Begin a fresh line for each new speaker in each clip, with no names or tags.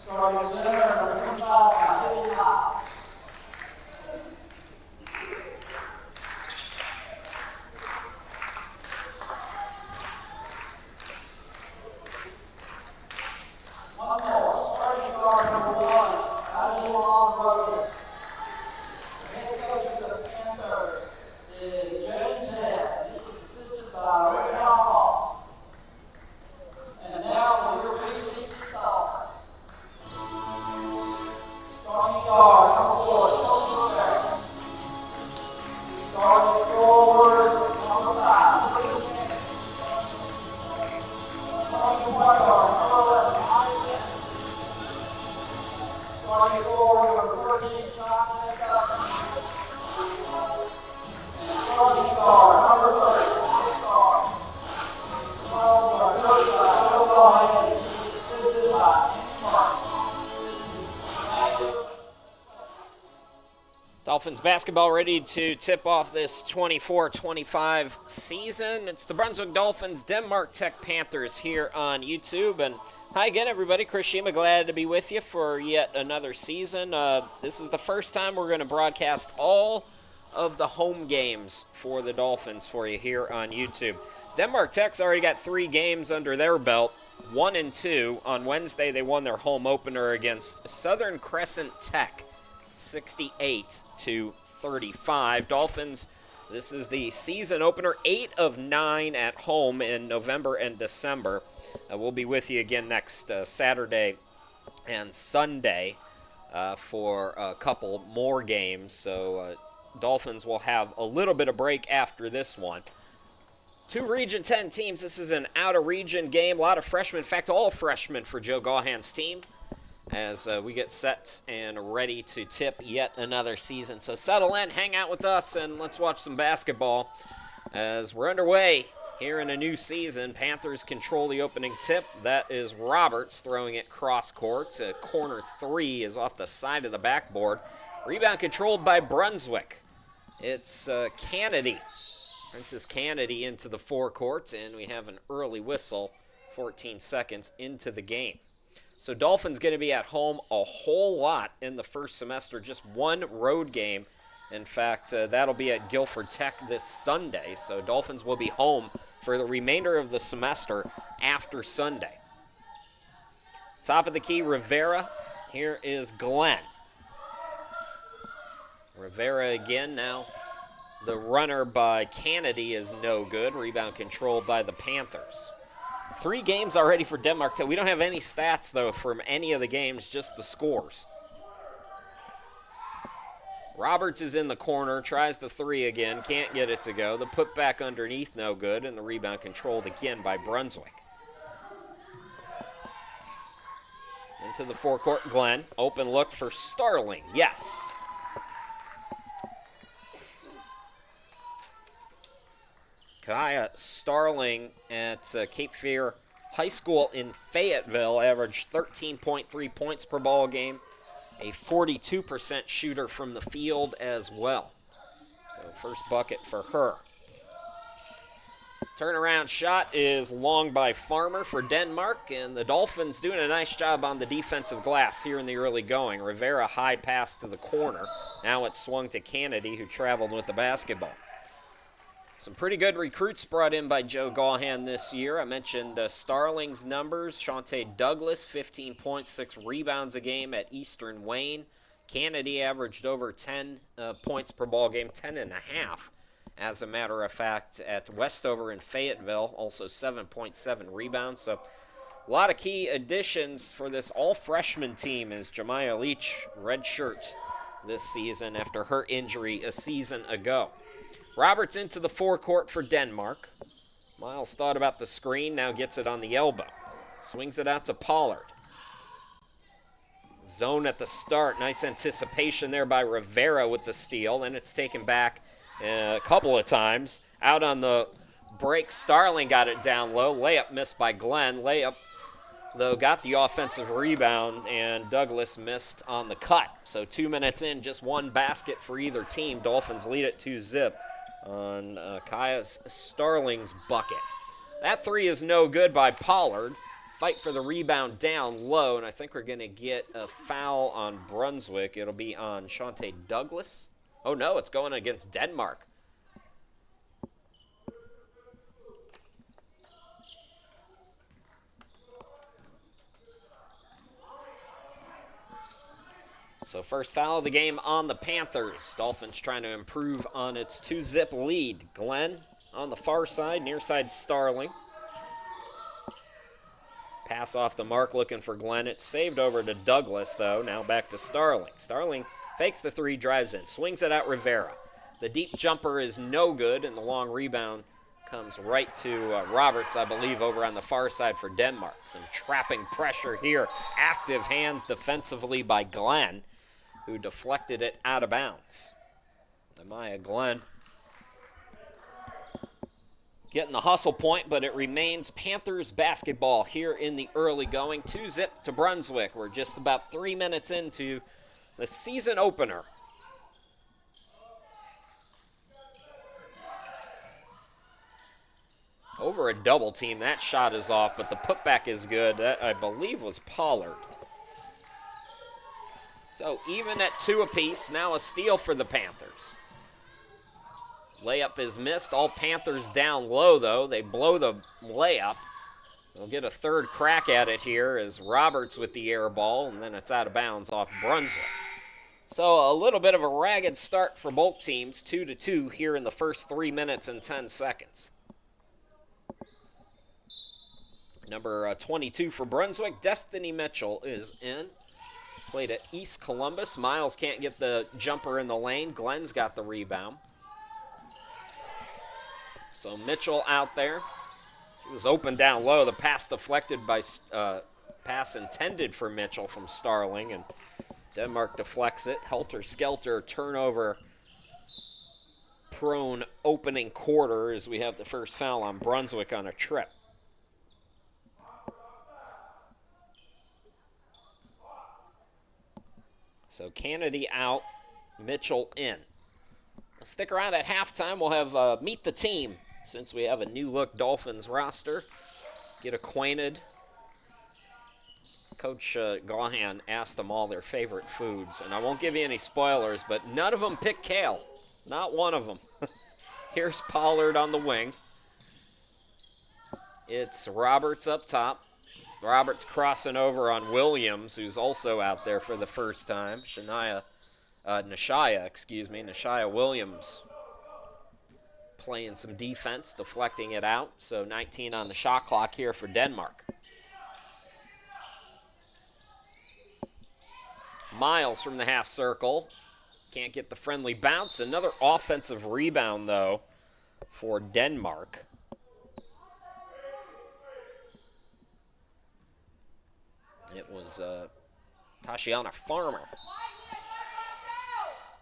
Starting center, number 25, Haley Hobbs. One more, starting guard number 1, Rogan. The head coach of the Panthers is James Head. This is assisted by Rick Hall. And now the Reese's Dolphins. Starting guard number 4, Chelsea Bear. Starting forward number 5, Chris Kennedy. Starting point guard number 11, Mike. Starting forward number 13, John Duffy. And starting guard number 30, Alex Carr. Starting guard 35, Joe Gahan, assisted by Andy Martin. Thank you.
Dolphins basketball ready to tip off this 24-25 season. It's the Brunswick Dolphins, Denmark Tech Panthers here on YouTube. And hi again, everybody. Chris Shima, glad to be with you for yet another season. This is the first time we're going to broadcast all of the home games for the Dolphins for you here on YouTube. Denmark Tech's already got 3 games under their belt, 1 and 2. On Wednesday, they won their home opener against Southern Crescent Tech, 68-35. Dolphins, this is the season opener, 8 of 9 at home in November and December. We'll be with you again next Saturday and Sunday for a couple more games. So Dolphins will have a little bit of break after this one. 2 Region 10 teams. This is an out-of-region game. A lot of freshmen. In fact, all freshmen for Joe Gahan's team as we get set and ready to tip yet another season. So settle in, hang out with us, and let's watch some basketball as we're underway here in a new season. Panthers control the opening tip. That is Roberts throwing it cross court. Corner 3 is off the side of the backboard. Rebound controlled by Brunswick. It's Kennedy. Princess Kennedy into the forecourt, and we have an early whistle, 14 seconds into the game. So Dolphins going to be at home a whole lot in the first semester, just 1 road game. In fact, that'll be at Guilford Tech this Sunday. So Dolphins will be home for the remainder of the semester after Sunday. Top of the key, Rivera. Here is Glenn. Rivera again now. The runner by Kennedy is no good. Rebound controlled by the Panthers. 3 games already for Denmark. We don't have any stats, though, from any of the games, just the scores. Roberts is in the corner, tries the 3 again, can't get it to go. The putback underneath, no good, and the rebound controlled again by Brunswick. Into the forecourt, Glenn. Open look for Starling, yes. Kaya Starling at Cape Fear High School in Fayetteville averaged 13.3 points per ball game, a 42% shooter from the field as well. So first bucket for her. Turnaround shot is long by Farmer for Denmark, and the Dolphins doing a nice job on the defensive glass here in the early going. Rivera high pass to the corner. Now it's swung to Kennedy, who traveled with the basketball. Some pretty good recruits brought in by Joe Gahan this year. I mentioned Starling's numbers. Shantae Douglas, 15.6 rebounds a game at Eastern Wayne. Kennedy averaged over 10 points per ball game, 10 and a half, as a matter of fact, at Westover in Fayetteville. Also 7.7 rebounds. So a lot of key additions for this all-freshman team as Jemiah Leach redshirt this season after her injury a season ago. Roberts into the forecourt for Denmark. Miles thought about the screen, now gets it on the elbow. Swings it out to Pollard. Zone at the start. Nice anticipation there by Rivera with the steal. Then it's taken back a couple of times. Out on the break, Starling got it down low. Layup missed by Glenn. Layup, though, got the offensive rebound, and Douglas missed on the cut. So 2 minutes in, just 1 basket for either team. Dolphins lead it 2-0. On Kaya Starling's bucket. That 3 is no good by Pollard. fight for the rebound down low, and I think we're going to get a foul on Brunswick. It'll be on Shante Douglas. Oh, no, it's going against Denmark. So first foul of the game on the Panthers. Dolphins trying to improve on its 2-zip lead. Glenn on the far side, near side Starling. Pass off the mark looking for Glenn. It's saved over to Douglas, though. Now back to Starling. Starling fakes the three, drives in, swings it out Rivera. The deep jumper is no good, and the long rebound comes right to Roberts, I believe, over on the far side for Denmark. Some trapping pressure here. Active hands defensively by Glenn, who deflected it out of bounds. Amaya Glenn getting the hustle point, but it remains Panthers basketball here in the early going. 2-zip to Brunswick. We're just about 3 minutes into the season opener. Over a double team. That shot is off, but the putback is good. That, I believe, was Pollard. So even at 2 apiece, now a steal for the Panthers. Layup is missed. All Panthers down low, though. They blow the layup. They'll get a third crack at it here as Roberts with the air ball, and then it's out of bounds off Brunswick. So a little bit of a ragged start for both teams, 2-2 here in the first 3 minutes and 10 seconds. Number 22 for Brunswick, Destiny Mitchell is in. Played at East Columbus. Miles can't get the jumper in the lane. Glenn's got the rebound. So Mitchell out there. He was open down low. The pass deflected by pass intended for Mitchell from Starling, and Denmark deflects it. Helter-skelter turnover prone opening quarter as we have the first foul on Brunswick on a trip. So Kennedy out, Mitchell in. Stick around at halftime. We'll have Meet the Team, since we have a new-look Dolphins roster. Get acquainted. Coach Gahan asked them all their favorite foods, and I won't give you any spoilers, but none of them picked kale. Not one of them. Here's Pollard on the wing. It's Roberts up top. Roberts crossing over on Williams, who's also out there for the first time. Nashia Williams playing some defense, deflecting it out. So 19 on the shot clock here for Denmark. Miles from the half circle. Can't get the friendly bounce. Another offensive rebound, though, for Denmark. It was Tashiana Farmer.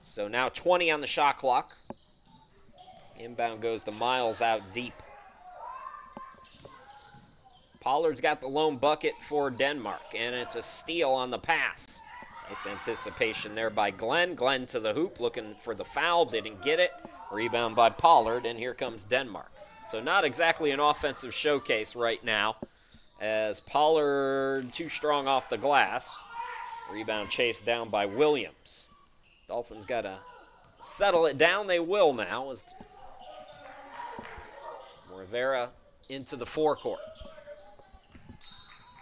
So now 20 on the shot clock. Inbound goes to Miles out deep. Pollard's got the lone bucket for Denmark, and it's a steal on the pass. Nice anticipation there by Glenn. Glenn to the hoop, looking for the foul, didn't get it. Rebound by Pollard, and here comes Denmark. So not exactly an offensive showcase right now, as Pollard too strong off the glass. Rebound chased down by Williams. Dolphins got to settle it down. They will now, as Rivera into the forecourt.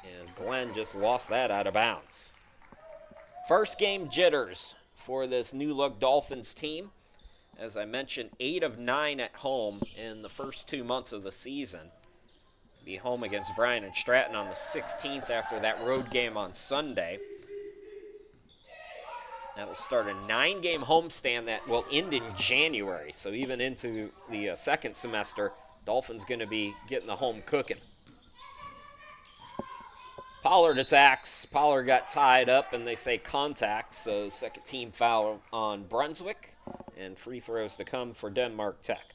And Glenn just lost that out of bounds. First game jitters for this new-look Dolphins team. As I mentioned, 8 of 9 at home in the first 2 months of the season. Be home against Bryan and Stratton on the 16th after that road game on Sunday. That'll start a 9-game homestand that will end in January. So even into the second semester, Dolphins going to be getting the home cooking. Pollard attacks. Pollard got tied up, and they say contact, so second team foul on Brunswick, and free throws to come for Denmark Tech.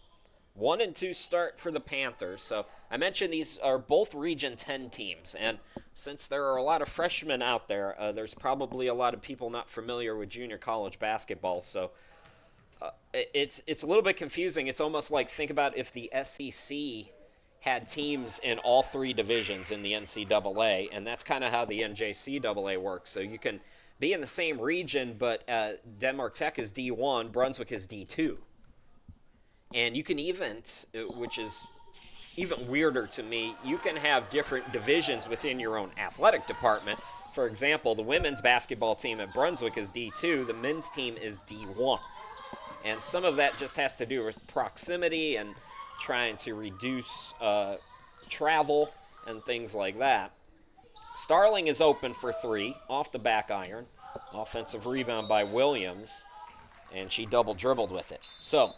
1-2 start for the Panthers. So I mentioned these are both Region 10 teams, and since there are a lot of freshmen out there, there's probably a lot of people not familiar with junior college basketball, so it's a little bit confusing. It's almost like, think about if the SEC had teams in all 3 divisions in the NCAA, and that's kind of how the NJCAA works. So you can be in the same region, but Denmark Tech is D1, Brunswick is D2. And you can even, which is even weirder to me, you can have different divisions within your own athletic department. For example, the women's basketball team at Brunswick is D2, the men's team is D1. And some of that just has to do with proximity and trying to reduce travel and things like that. Starling is open for 3 off the back iron. Offensive rebound by Williams, and she double dribbled with it. So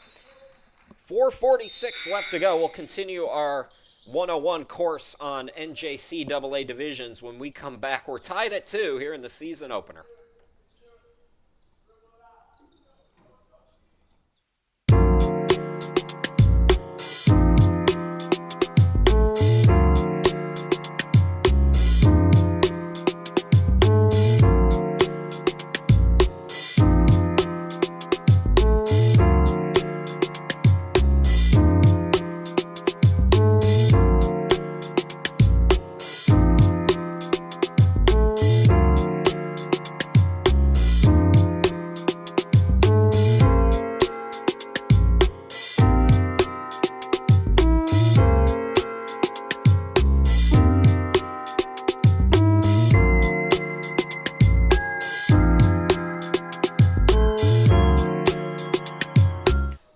4:46 left to go. We'll continue our 101 course on NJCAA divisions when we come back. We're tied at 2 here in the season opener.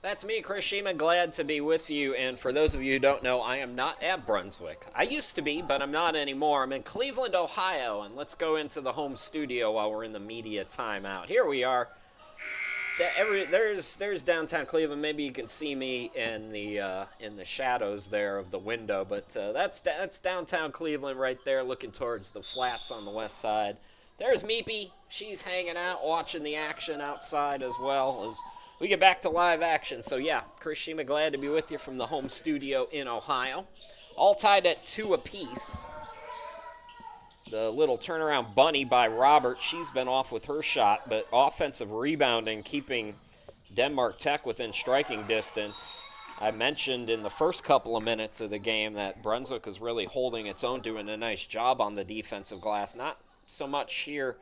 That's me, Chris Shima, glad to be with you. And for those of you who don't know, I am not at Brunswick. I used to be, but I'm not anymore. I'm in Cleveland, Ohio, and let's go into the home studio while we're in the media timeout. Here we are. There's downtown Cleveland. Maybe you can see me in the shadows there of the window, but that's downtown Cleveland right there, looking towards the flats on the west side. There's Meepy. She's hanging out, watching the action outside as well as we get back to live action. So, yeah, Chris Shima, glad to be with you from the home studio in Ohio. All tied at 2 apiece. The little turnaround bunny by Robert, she's been off with her shot, but offensive rebounding, keeping Denmark Tech within striking distance. I mentioned in the first couple of minutes of the game that Brunswick is really holding its own, doing a nice job on the defensive glass. Not so much here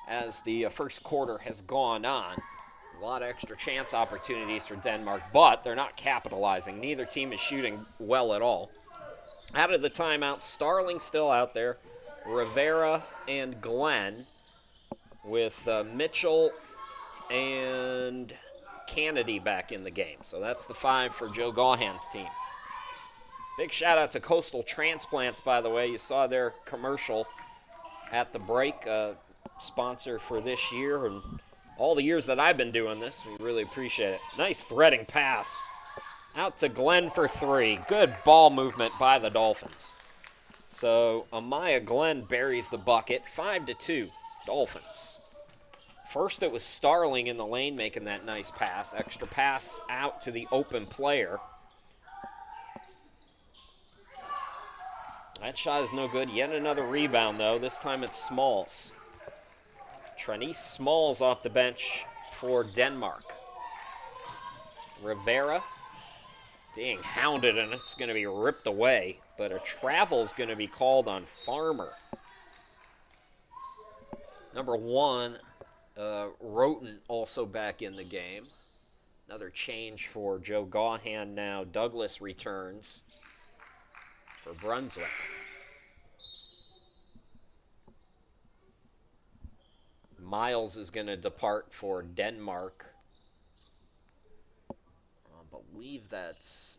as the first quarter has gone on. A lot of extra chance opportunities for Denmark, but they're not capitalizing. Neither team is shooting well at all. Out of the timeout, Starling still out there, Rivera and Glenn, with Mitchell and Kennedy back in the game. So that's the 5 for Joe Gaughan's team. Big shout out to Coastal Transplants, by the way. You saw their commercial at the break, sponsor for this year and all the years that I've been doing this. We really appreciate it. Nice threading pass out to Glenn for 3. Good ball movement by the Dolphins. So Amaya Glenn buries the bucket. 5-2 Dolphins. First it was Starling in the lane making that nice pass. Extra pass out to the open player. That shot is no good. Yet another rebound, though. This time it's Smalls. Trenice Smalls off the bench for Denmark. Rivera being hounded, and it's going to be ripped away, but a travel is going to be called on Farmer. Number 1, Roten also back in the game. Another change for Joe Gaughan now. Douglas returns for Brunswick. Miles is going to depart for Denmark. I believe that's,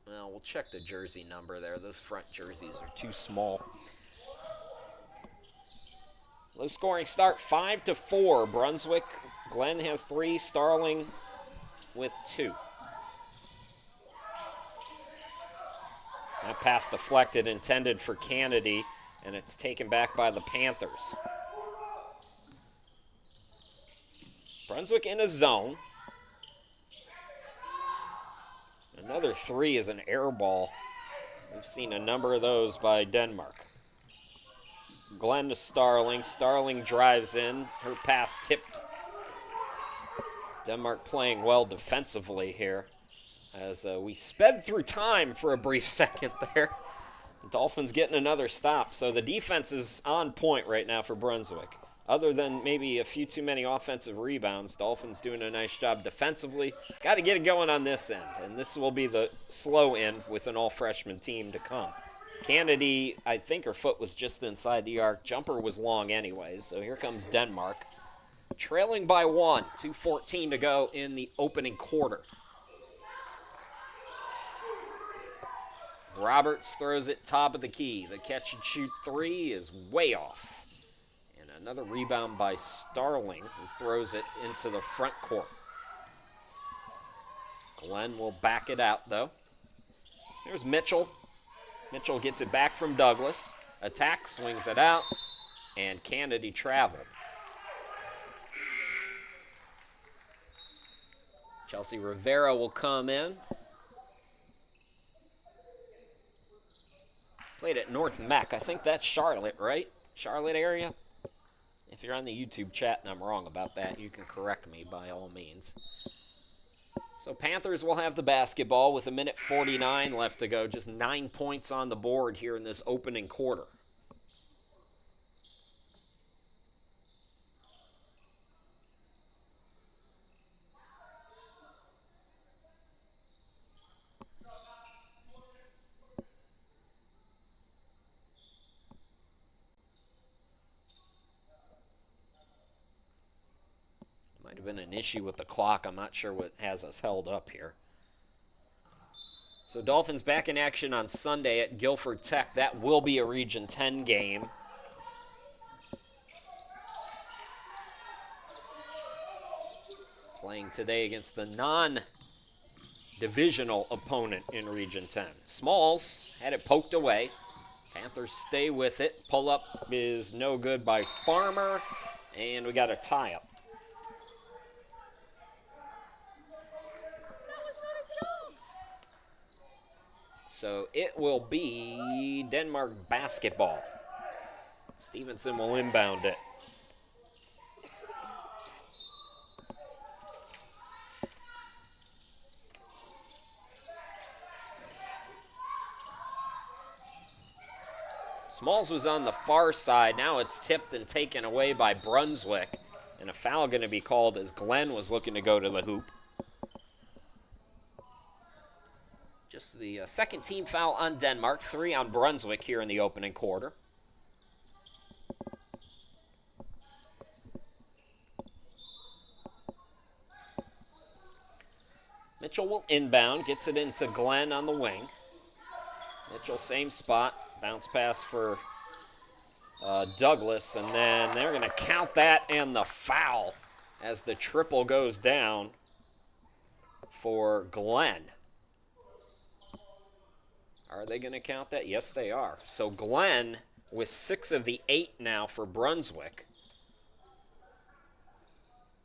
well, we'll check the jersey number there. Those front jerseys are too small. Low scoring start, 5-4. Brunswick. Glenn has 3, Starling with 2. That pass deflected, intended for Kennedy, and it's taken back by the Panthers. Brunswick in a zone. Another 3 is an air ball. We've seen a number of those by Denmark. Glenn to Starling. Starling drives in. Her pass tipped. Denmark playing well defensively here. as we sped through time for a brief second there. The Dolphins getting another stop. So the defense is on point right now for Brunswick. Other than maybe a few too many offensive rebounds, Dolphins doing a nice job defensively. Got to get it going on this end, and this will be the slow end with an all-freshman team to come. Kennedy, I think her foot was just inside the arc. Jumper was long anyways, so here comes Denmark. Trailing by 1, 2:14 to go in the opening quarter. Roberts throws it top of the key. The catch and shoot three is way off. And another rebound by Starling, who throws it into the front court. Glenn will back it out, though. Here's Mitchell. Mitchell gets it back from Douglas. Attack, swings it out, and Kennedy traveled. Chelsea Rivera will come in. Played at North Mech. I think that's Charlotte, right? Charlotte area? If you're on the YouTube chat and I'm wrong about that, you can correct me by all means. So Panthers will have the basketball with 1:49 left to go. Just 9 points on the board here in this opening quarter. Might have been an issue with the clock. I'm not sure what has us held up here. So Dolphins back in action on Sunday at Guilford Tech. That will be a Region 10 game. Playing today against the non-divisional opponent in Region 10. Smalls had it poked away. Panthers stay with it. Pull-up is no good by Farmer. And we got a tie-up. So it will be Denmark basketball. Stevenson will inbound it. Smalls was on the far side. Now it's tipped and taken away by Brunswick. And a foul going to be called as Glenn was looking to go to the hoop. Just the second team foul on Denmark, 3 on Brunswick here in the opening quarter. Mitchell will inbound, gets it into Glenn on the wing. Mitchell, same spot, bounce pass for Douglas, and then they're going to count that and the foul as the triple goes down for Glenn. Are they going to count that? Yes, they are. So Glenn with 6 of the 8 now for Brunswick.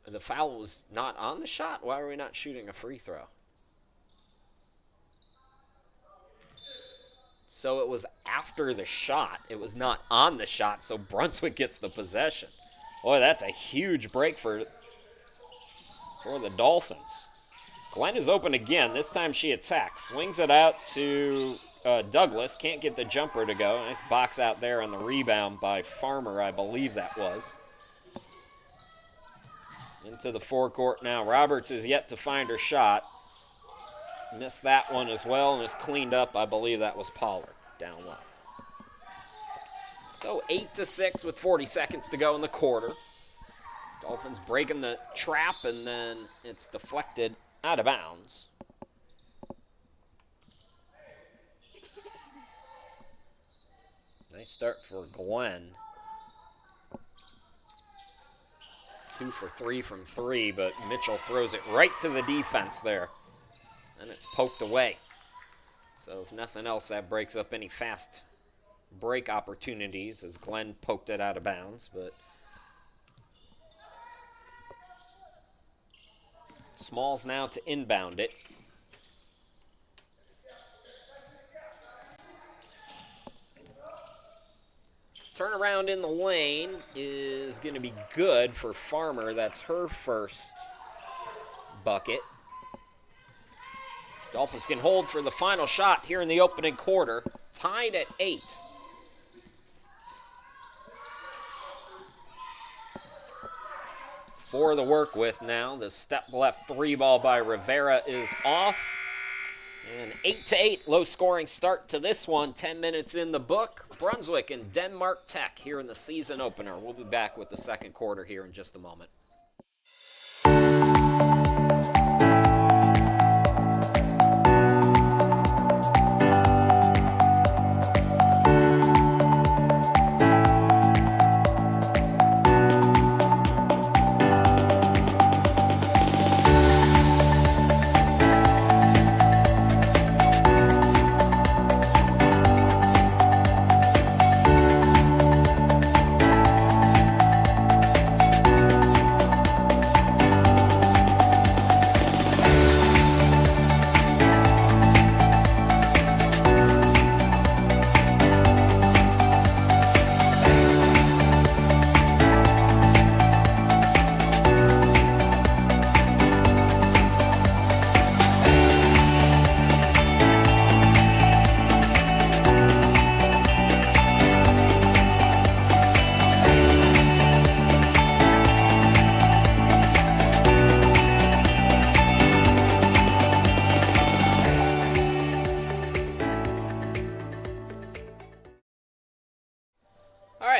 The foul was not on the shot? Why are we not shooting a free throw? So it was after the shot. It was not on the shot, so Brunswick gets the possession. Boy, that's a huge break for the Dolphins. Glenn is open again. This time she attacks. Swings it out to Douglas. Can't get the jumper to go. Nice box out there on the rebound by Farmer, I believe that was. Into the forecourt now. Roberts is yet to find her shot. Missed that one as well, and it's cleaned up. I believe that was Pollard down low. So 8-6 with 40 seconds to go in the quarter. Dolphins breaking the trap, and then it's deflected out of bounds. Nice start for Glenn. 2 for 3 from 3, but Mitchell throws it right to the defense there. And it's poked away. So if nothing else, that breaks up any fast break opportunities as Glenn poked it out of bounds. But Smalls now to inbound it. Turnaround in the lane is going to be good for Farmer. That's her first bucket. Dolphins can hold for the final shot here in the opening quarter, tied at 8. For the work with now. The step left 3 ball by Rivera is off. And 8-8, low scoring start to this one. 10 minutes in the book. Brunswick and Denmark Tech here in the season opener. We'll be back with the second quarter here in just a moment.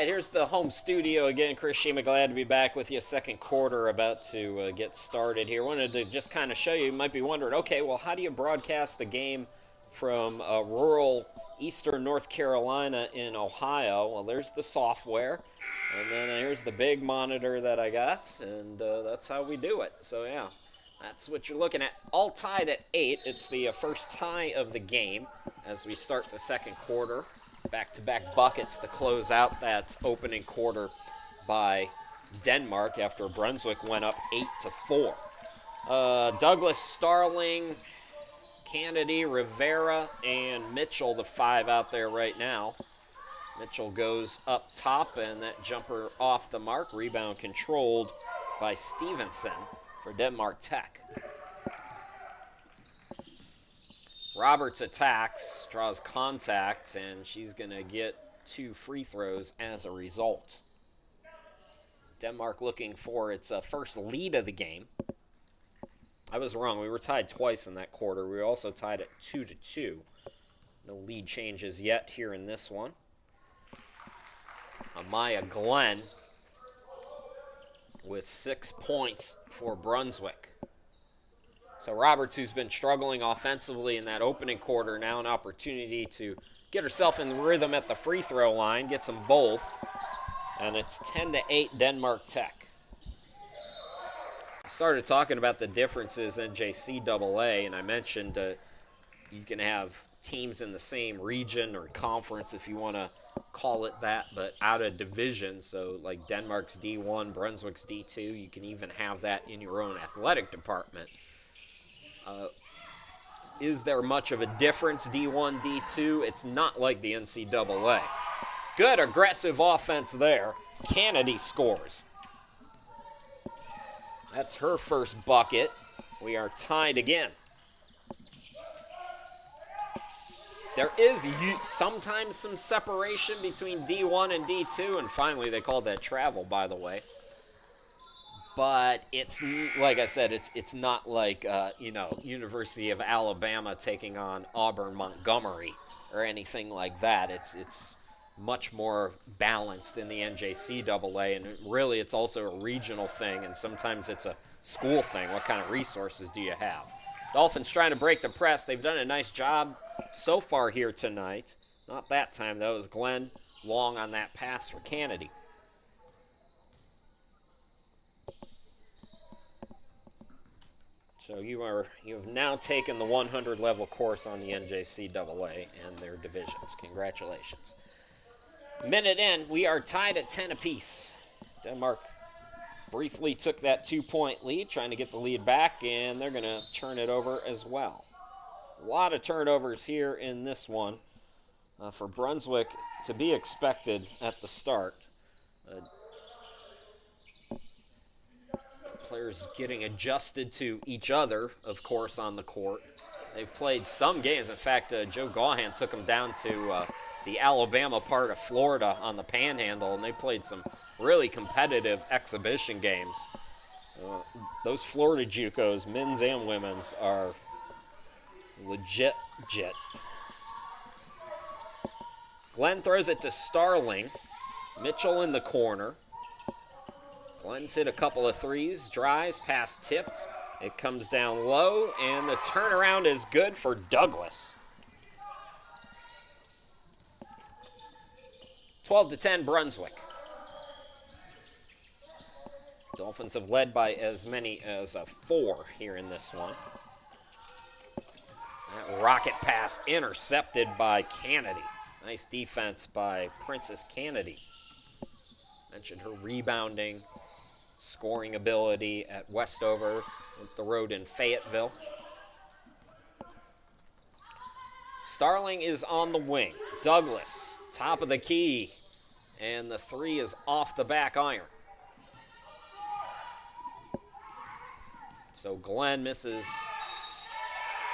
Here's the home studio again. Chris Shima, glad to be back with you. Second quarter about to get started here. Wanted to just kind of show you. You might be wondering, okay, well, how do you broadcast the game from rural eastern North Carolina in Ohio? Well, there's the software, and then here's the big monitor that I got, and that's how we do it. So, yeah, that's what you're looking at. All tied at 8. It's the first tie of the game as we start the second quarter. Back-to-back buckets to close out that opening quarter by Denmark after Brunswick went up 8-4. Douglas, Starling, Kennedy, Rivera, and Mitchell, the 5 out there right now. Mitchell goes up top, and that jumper off the mark. Rebound controlled by Stevenson for Denmark Tech. Roberts attacks, draws contact, and she's going to get 2 free throws as a result. Denmark looking for its first lead of the game. I was wrong. We were tied twice in that quarter. We were also tied at 2-2. No lead changes yet here in this one. Amaya Glenn with 6 points for Brunswick. So Roberts, who's been struggling offensively in that opening quarter, now an opportunity to get herself in the rhythm at the free throw line, gets them both, and it's 10-8 Denmark Tech. I started talking about the differences in JCAA, and I mentioned you can have teams in the same region or conference, if you want to call it that, but out of division. So like Denmark's D1, Brunswick's D2, you can even have that in your own athletic department. Is there much of a difference, D1, D2? It's not like the NCAA. Good aggressive offense there. Kennedy scores. That's her first bucket. We are tied again. There is sometimes some separation between D1 and D2, and finally they called that travel, by the way. But it's, like I said, it's not like, University of Alabama taking on Auburn Montgomery or anything like that. It's much more balanced in the NJCAA, and really it's also a regional thing, and sometimes it's a school thing. What kind of resources do you have? Dolphins trying to break the press. They've done a nice job so far here tonight. Not that time, though. It was Glenn long on that pass for Kennedy. So you have now taken the 100 level course on the NJCAA and their divisions. Congratulations. Minute in, we are tied at 10 apiece. Denmark briefly took that 2-point lead, trying to get the lead back, and they're going to turn it over as well. A lot of turnovers here in this one for Brunswick to be expected at the start. Players getting adjusted to each other, of course, on the court. They've played some games. In fact, Joe Gaughan took them down to the Alabama part of Florida on the Panhandle, and they played some really competitive exhibition games. Those Florida JUCOs, men's and women's, are legit. Glenn throws it to Starling. Mitchell in the corner. Glenn's hit a couple of threes, drives, pass tipped. It comes down low, and the turnaround is good for Douglas. 12-10 Brunswick. Dolphins have led by as many as 4 here in this one. That rocket pass intercepted by Kennedy. Nice defense by Princess Kennedy. Mentioned her rebounding, scoring ability at Westover with the road in Fayetteville. Starling is on the wing. Douglas, top of the key, and the 3 is off the back iron. So Glenn misses,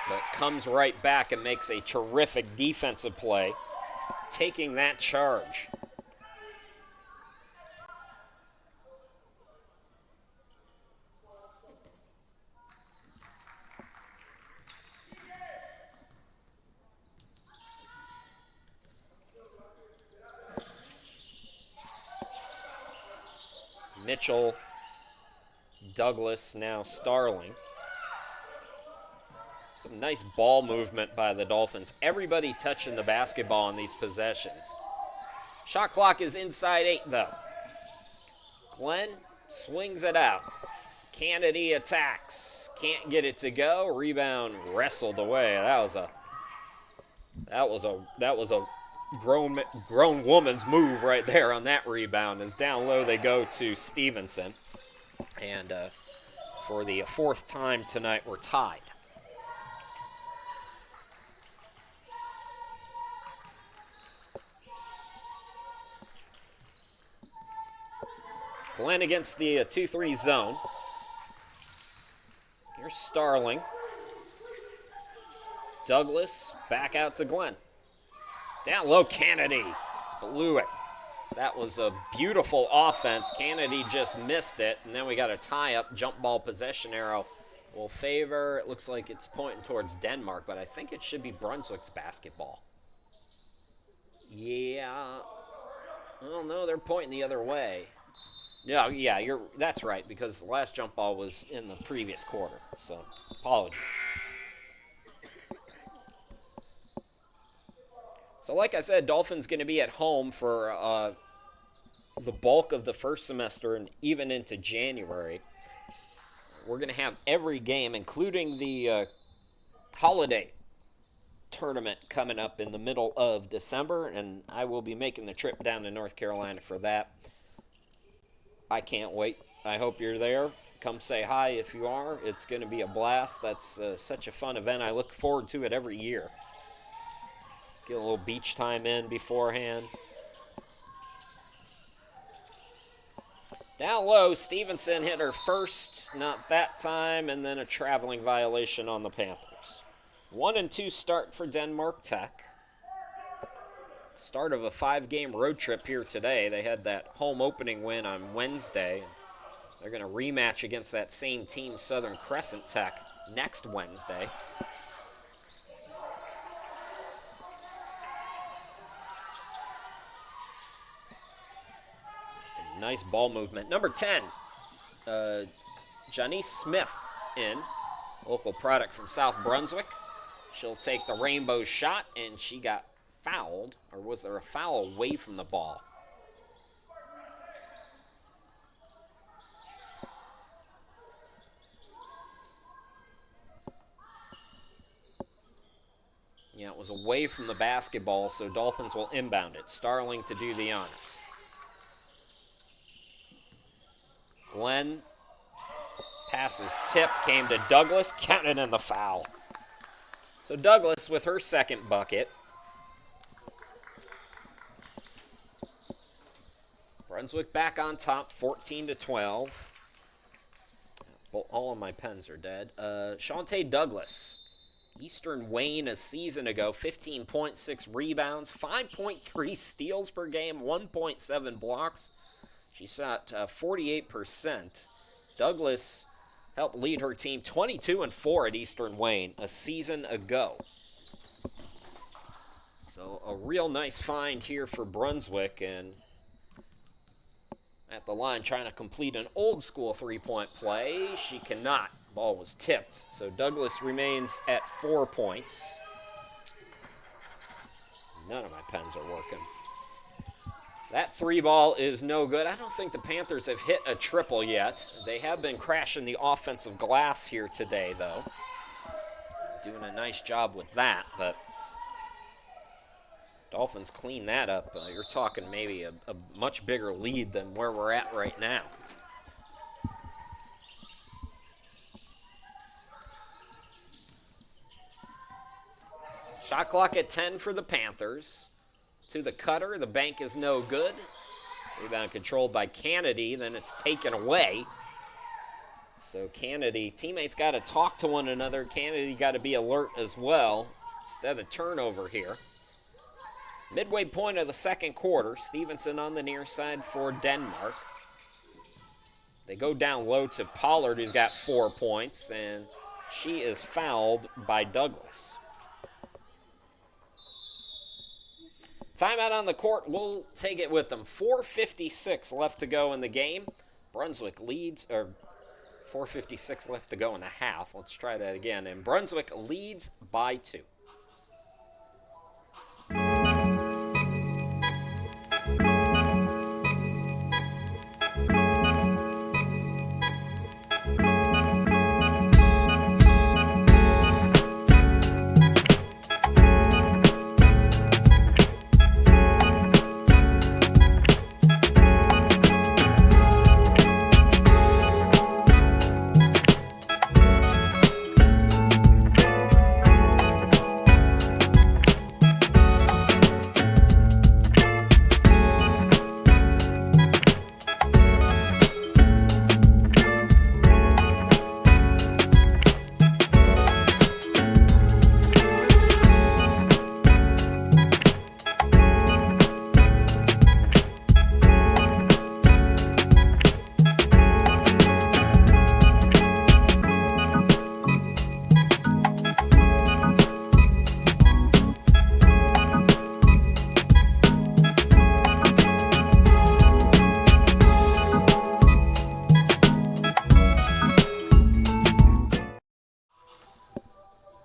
but comes right back and makes a terrific defensive play, taking that charge. Mitchell, Douglas, now Starling. Some nice ball movement by the Dolphins. Everybody touching the basketball in these possessions. Shot clock is inside 8, though. Glenn swings it out. Kennedy attacks. Can't get it to go. Rebound wrestled away. That was a grown woman's move right there on that rebound. As down low they go to Stevenson. And for the 4th time tonight, we're tied. Glenn against the 2-3 zone. Here's Starling. Douglas back out to Glenn. Down low, Kennedy blew it. That was a beautiful offense. Kennedy just missed it, and then we got a tie-up jump ball possession arrow. Will favor, it looks like it's pointing towards Denmark, but I think it should be Brunswick's basketball. Yeah. Well, no, they're pointing the other way. Yeah, that's right, because the last jump ball was in the previous quarter, so apologies. So like I said, Dolphins going to be at home for the bulk of the first semester and even into January. We're going to have every game, including the holiday tournament coming up in the middle of December, and I will be making the trip down to North Carolina for that. I can't wait. I hope you're there. Come say hi if you are. It's going to be a blast. That's such a fun event. I look forward to it every year. Get a little beach time in beforehand. Down low, Stevenson hit her first, not that time, and then a traveling violation on the Panthers. 1-2 start for Denmark Tech. Start of a 5-game road trip here today. They had that home opening win on Wednesday. They're going to rematch against that same team, Southern Crescent Tech, next Wednesday. Some nice ball movement. Number 10, Janice Smith in, local product from South Brunswick. She'll take the rainbow shot, and she got fouled, or was there a foul away from the ball? Yeah, it was away from the basketball, so Dolphins will inbound it. Starling to do the honors. Glenn, pass was tipped, came to Douglas, counted in the foul. So Douglas with her second bucket. Brunswick back on top, 14-12. All of my pens are dead. Shantae Douglas Eastern Wayne a season ago, 15.6 rebounds, 5.3 steals per game, 1.7 blocks. She shot 48%. Douglas helped lead her team 22-4 at Eastern Wayne a season ago. So a real nice find here for Brunswick, and at the line trying to complete an old school three-point play. She cannot. Ball was tipped. So Douglas remains at 4 points. None of my pens are working. That three ball is no good. I don't think the Panthers have hit a triple yet. They have been crashing the offensive glass here today, though. Doing a nice job with that, but Dolphins clean that up. You're talking maybe a much bigger lead than where we're at right now. Shot clock at 10 for the Panthers. To the cutter, the bank is no good. Rebound controlled by Kennedy, then it's taken away. So Kennedy, teammates got to talk to one another. Kennedy got to be alert as well. Instead of turnover here. Midway point of the second quarter, Stevenson on the near side for Denmark. They go down low to Pollard, who's got 4 points, and she is fouled by Douglas. Timeout on the court, we'll take it with them. 4:56 left to go in the game. Brunswick leads, or 4:56 left to go in the half. Let's try that again. And Brunswick leads by 2.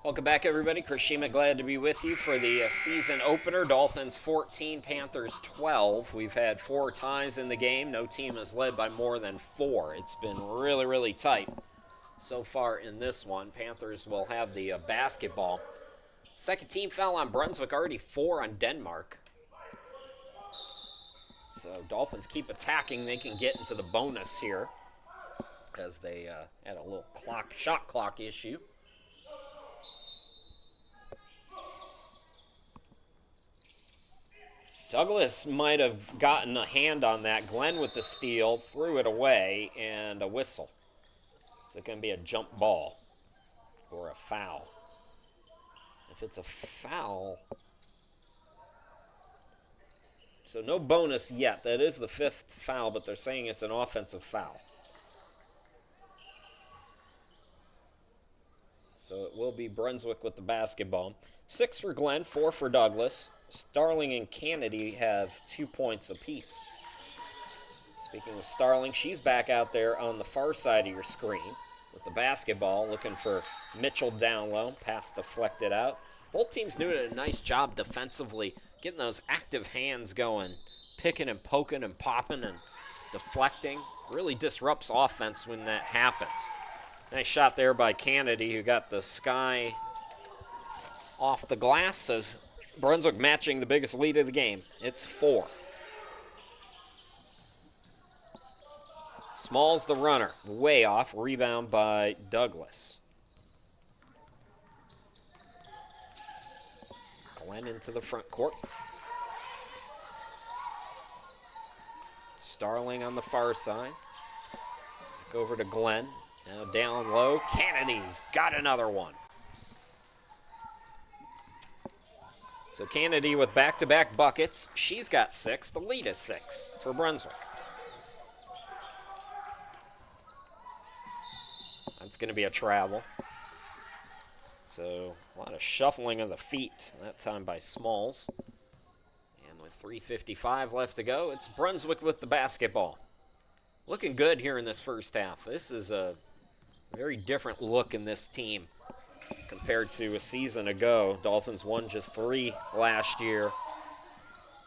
Welcome back, everybody. Chris Shima, glad to be with you for the season opener. Dolphins 14, Panthers 12. We've had 4 ties in the game. No team has led by more than 4. It's been really, really tight so far in this one. Panthers will have the basketball. Second team foul on Brunswick, already 4 on Denmark. So Dolphins keep attacking. They can get into the bonus here as they had a little shot clock issue. Douglas might have gotten a hand on that. Glenn with the steal, threw it away, and a whistle. Is it going to be a jump ball or a foul? If it's a foul, so no bonus yet. That is the 5th foul, but they're saying it's an offensive foul. So it will be Brunswick with the basketball. 6 for Glenn, 4 for Douglas. Starling and Kennedy have 2 points apiece. Speaking of Starling, she's back out there on the far side of your screen with the basketball, looking for Mitchell down low. Pass deflected out. Both teams doing a nice job defensively, getting those active hands going, picking and poking and popping and deflecting. Really disrupts offense when that happens. Nice shot there by Kennedy, who got the sky off the glass. So Brunswick matching the biggest lead of the game. It's 4. Small's the runner. Way off. Rebound by Douglas. Glenn into the front court. Starling on the far side. Back over to Glenn. Now down low. Kennedy's got another one. So Kennedy with back-to-back buckets. She's got 6. The lead is 6 for Brunswick. That's going to be a travel. So a lot of shuffling of the feet, that time by Smalls. And with 3:55 left to go, it's Brunswick with the basketball. Looking good here in this first half. This is a very different look in this team compared to a season ago. Dolphins won just 3 last year.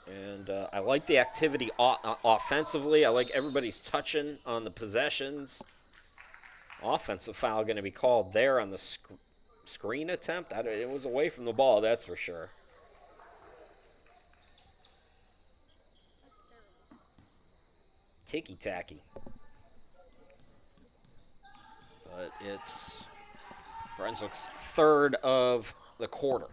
And I like the activity offensively. I like everybody's touching on the possessions. Offensive foul going to be called there on the screen attempt. It was away from the ball, that's for sure. Ticky-tacky. But it's Brunswick's 3rd of the quarter.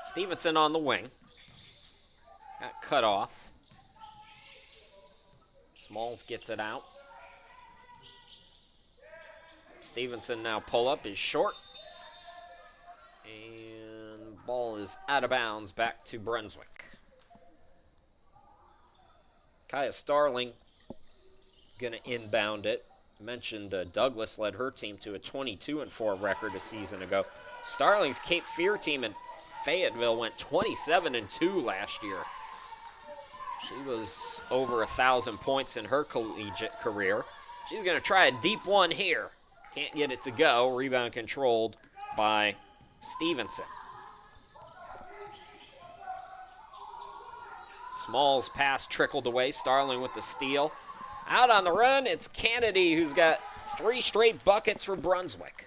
Stevenson on the wing. Got cut off. Smalls gets it out. Stevenson now pull up is short. And ball is out of bounds back to Brunswick. Kaya Starling going to inbound it. Mentioned Douglas led her team to a 22-4 record a season ago. Starling's Cape Fear team in Fayetteville went 27-2 last year. She was over 1,000 points in her collegiate career. She's going to try a deep one here. Can't get it to go. Rebound controlled by Stevenson. Smalls pass trickled away. Starling with the steal. Out on the run, it's Kennedy who's got 3 straight buckets for Brunswick.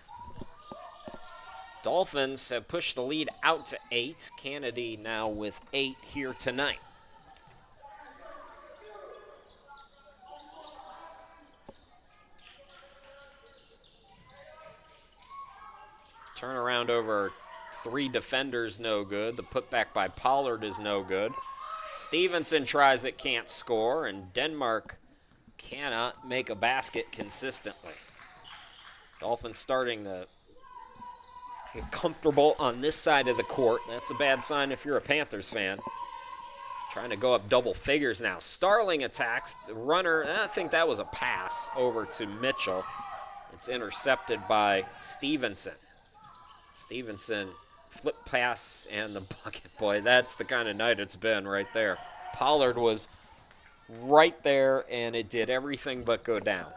Dolphins have pushed the lead out to 8. Kennedy now with 8 here tonight. Turnaround over 3 defenders, no good. The putback by Pollard is no good. Stevenson tries it, can't score, and Denmark cannot make a basket consistently. Dolphins starting to get comfortable on this side of the court. That's a bad sign if you're a Panthers fan. Trying to go up double figures now. Starling attacks. The runner, I think that was a pass over to Mitchell. It's intercepted by Stevenson. Stevenson, flip pass, and the bucket. Boy, that's the kind of night it's been right there. Pollard was right there, and it did everything but go down.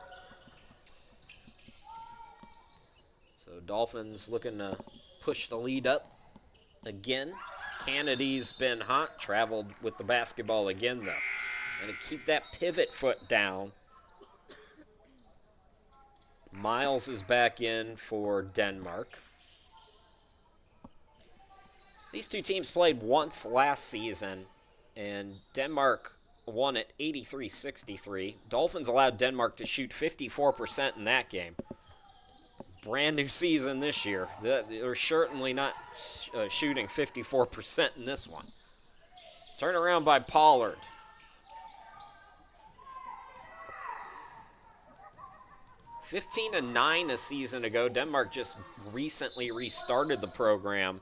So Dolphins looking to push the lead up again. Kennedy's been hot, traveled with the basketball again, though. Going to keep that pivot foot down. Miles is back in for Denmark. These two teams played once last season, and Denmark won at 83-63. Dolphins allowed Denmark to shoot 54% in that game. Brand new season this year. They're certainly not shooting 54% in this one. Turnaround by Pollard. (15-9) a season ago. Denmark just recently restarted the program.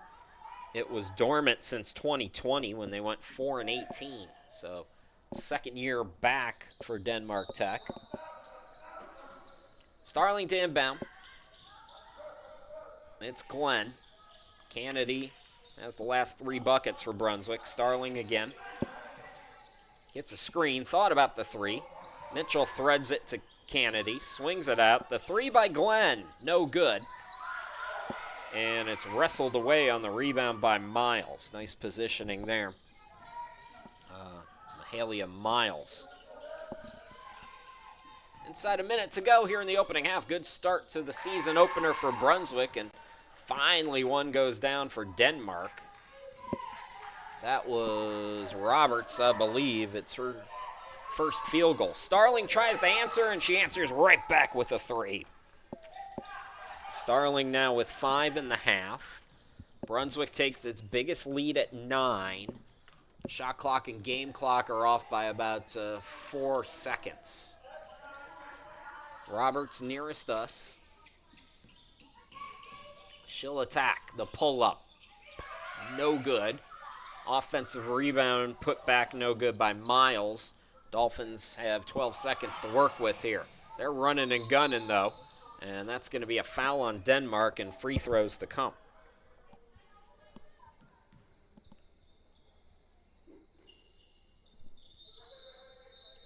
It was dormant since 2020 when they went 4-18. So, second year back for Denmark Tech. Starling to inbound. It's Glenn. Kennedy has the last 3 buckets for Brunswick. Starling again. Gets a screen. Thought about the 3. Mitchell threads it to Kennedy. Swings it out. The 3 by Glenn. No good. And it's wrestled away on the rebound by Miles. Nice positioning there. Mahalia Miles. Inside a minute to go here in the opening half. Good start to the season opener for Brunswick. And finally one goes down for Denmark. That was Roberts, I believe. It's her first field goal. Starling tries to answer, and she answers right back with a 3. Starling now with 5 in the half. Brunswick takes its biggest lead at 9. Shot clock and game clock are off by about 4 seconds. Roberts nearest us. She'll attack the pull-up. no good. Offensive rebound put back no good by Miles. Dolphins have 12 seconds to work with here. They're running and gunning, though, and that's going to be a foul on Denmark and free throws to come.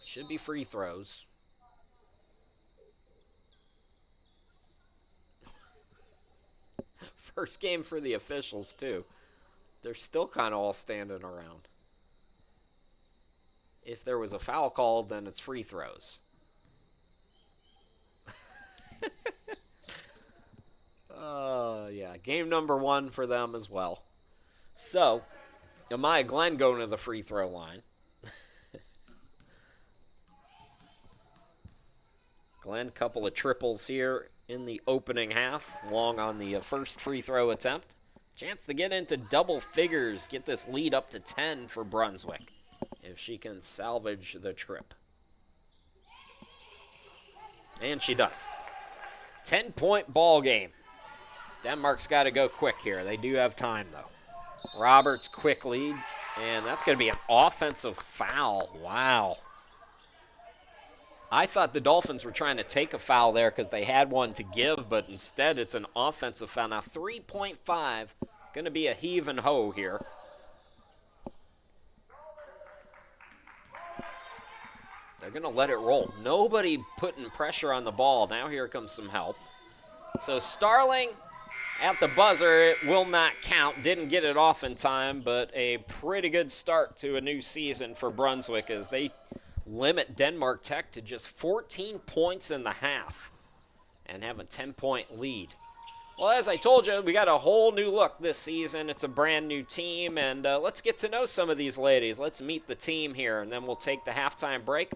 Should be free throws. First game for the officials, too. They're still kind of all standing around. If there was a foul called, then it's free throws. Yeah, game number 1 for them as well. So, Amaya Glenn going to the free throw line. Glenn, couple of triples here in the opening half, long on the first free throw attempt. Chance to get into double figures, get this lead up to 10 for Brunswick, if she can salvage the trip. And she does. 10-point ball game. Denmark's got to go quick here. They do have time, though. Roberts quick lead, and that's going to be an offensive foul. Wow. I thought the Dolphins were trying to take a foul there because they had one to give, but instead it's an offensive foul. Now 3.5, going to be a heave and ho here. They're going to let it roll. Nobody putting pressure on the ball. Now here comes some help. So Starling at the buzzer, it will not count. Didn't get it off in time, but a pretty good start to a new season for Brunswick as they limit Denmark Tech to just 14 points in the half and have a 10-point lead. Well, as I told you, we got a whole new look this season. It's a brand new team, and let's get to know some of these ladies. Let's meet the team here, and then we'll take the halftime break,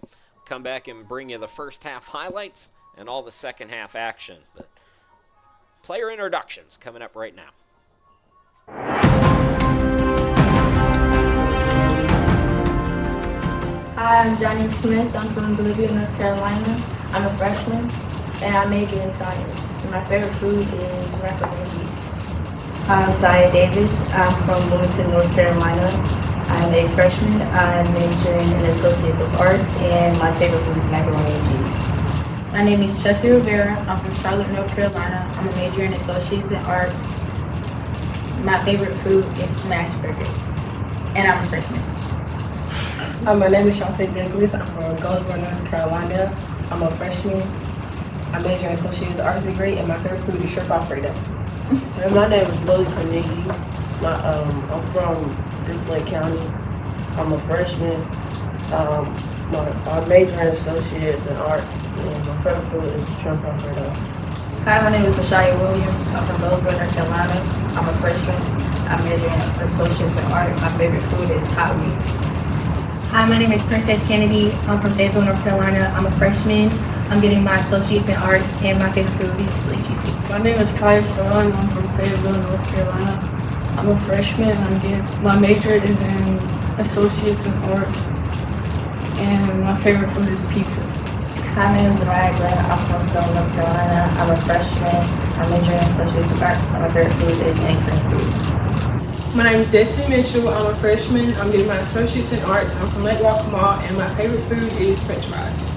come back and bring you the first half highlights and all the second half action. But player introductions coming up right now.
Hi, I'm Johnny Smith. I'm from Bolivia, North Carolina. I'm a freshman, and I major in science. And my favorite food is macaroni and cheese.
Hi, I'm Zaya Davis. I'm from Bloomington, North Carolina. I'm a freshman. I'm majoring in Associates of Arts, and my favorite food is macaroni and cheese.
My name is Chelsea Rivera. I'm from Charlotte, North Carolina. I'm a major in Associates in Arts. My favorite food is smash burgers, and I'm a freshman.
My name is Shantae Douglas. I'm from Goldsboro, North Carolina. I'm a freshman. I major in Associates Arts degree, and my favorite food is shrimp Alfredo.
My name is Louis Carnegie. I'm from Duplin County. I'm a freshman. I major in Associates in Art, and my favorite food is shrimp Alfredo.
Hi, my name is Mashaya Williams. I'm from Goldsboro, North Carolina. I'm a freshman. I major in Associates in Art. My favorite food is hot wings.
Hi, my name is Princess Kennedy. I'm from Fayetteville, North Carolina. I'm a freshman. I'm getting my associates in arts, and my favorite food is split cheesecakes.
My name is Kaya Son. I'm from Fayetteville, North Carolina. I'm a freshman. My major is in associates in arts, and my favorite food is pizza.
Hi, my name is Mariah Glenn. I'm from Selma, North Carolina. I'm a freshman. I'm majoring in Associates of Arts, and my favorite food is anchoring food.
My name is Destiny Mitchell. I'm a freshman. I'm getting my associates in arts. I'm from Lake Walk Mall, and my favorite food is French fries.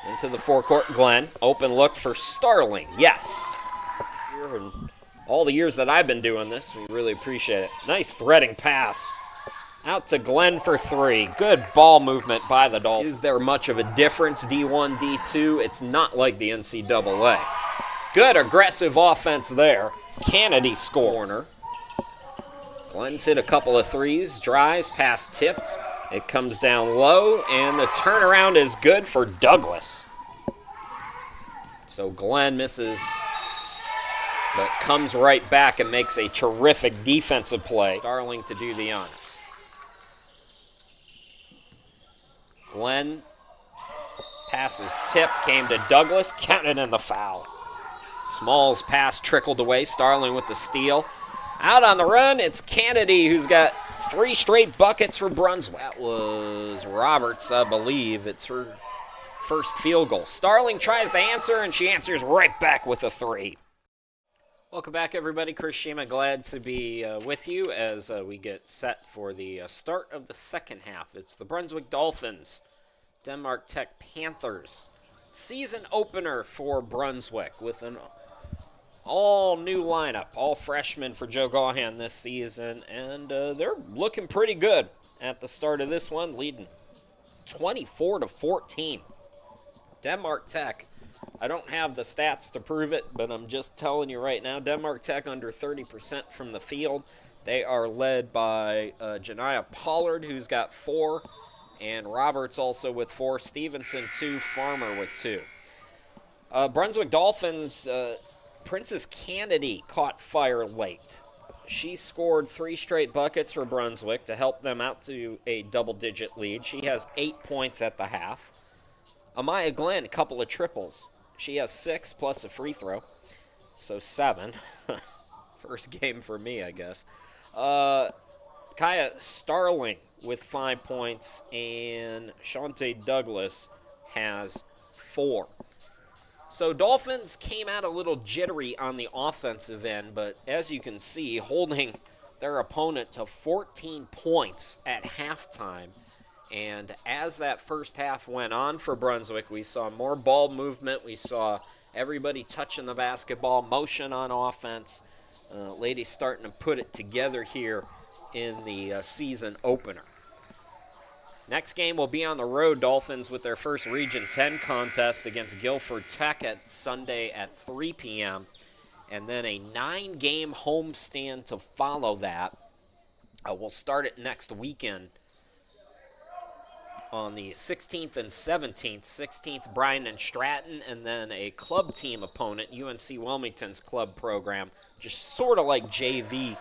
Into the forecourt, Glenn. Open look for Starling. Yes. All the years that I've been doing this, we really appreciate it. Nice threading pass. Out to Glenn for three. Good ball movement by the Dolphins. Is there much of a difference, D1, D2? It's not like the NCAA. Good aggressive offense there. Kennedy corner. Glenn's hit a couple of threes. Drives, pass tipped. It comes down low, and the turnaround is good for Douglas. So Glenn misses, but comes right back and makes a terrific defensive play. Starling to do the honors. Glenn, pass is tipped, came to Douglas, counted in the foul. Small's pass trickled away, Starling with the steal. Out on the run, it's Kennedy who's got 3 straight buckets for Brunswick. That was Roberts, I believe. It's her first field goal. Starling tries to answer, and she answers right back with a 3. Welcome back, everybody. Chris Shima, glad to be with you as we get set for the start of the second half. It's the Brunswick Dolphins, Denmark Tech Panthers. Season opener for Brunswick with an all-new lineup, all freshmen for Joe Gaughan this season, and they're looking pretty good at the start of this one, leading 24-14. Denmark Tech, I don't have the stats to prove it, but I'm just telling you right now, Denmark Tech under 30% from the field. They are led by Janiah Pollard, who's got 4, and Roberts also with 4, Stevenson 2, Farmer with 2. Brunswick Dolphins, Princess Kennedy caught fire late. She scored 3 straight buckets for Brunswick to help them out to a double-digit lead. She has 8 points at the half. Amaya Glenn, a couple of triples. She has 6 plus a free throw, so 7. First game for me, I guess. Kaya Starling with 5 points, and Shante Douglas has 4. So Dolphins came out a little jittery on the offensive end, but as you can see, holding their opponent to 14 points at halftime. And as that first half went on for Brunswick, we saw more ball movement. We saw everybody touching the basketball, motion on offense. Ladies starting to put it together here in the season opener. Next game will be on the road. Dolphins with their first Region 10 contest against Guilford Tech at Sunday at 3 p.m. And then a 9-game homestand to follow that. We'll start it next weekend on the 16th and 17th. 16th, Bryan and Stratton, and then a club team opponent, UNC Wilmington's club program, just sort of like JV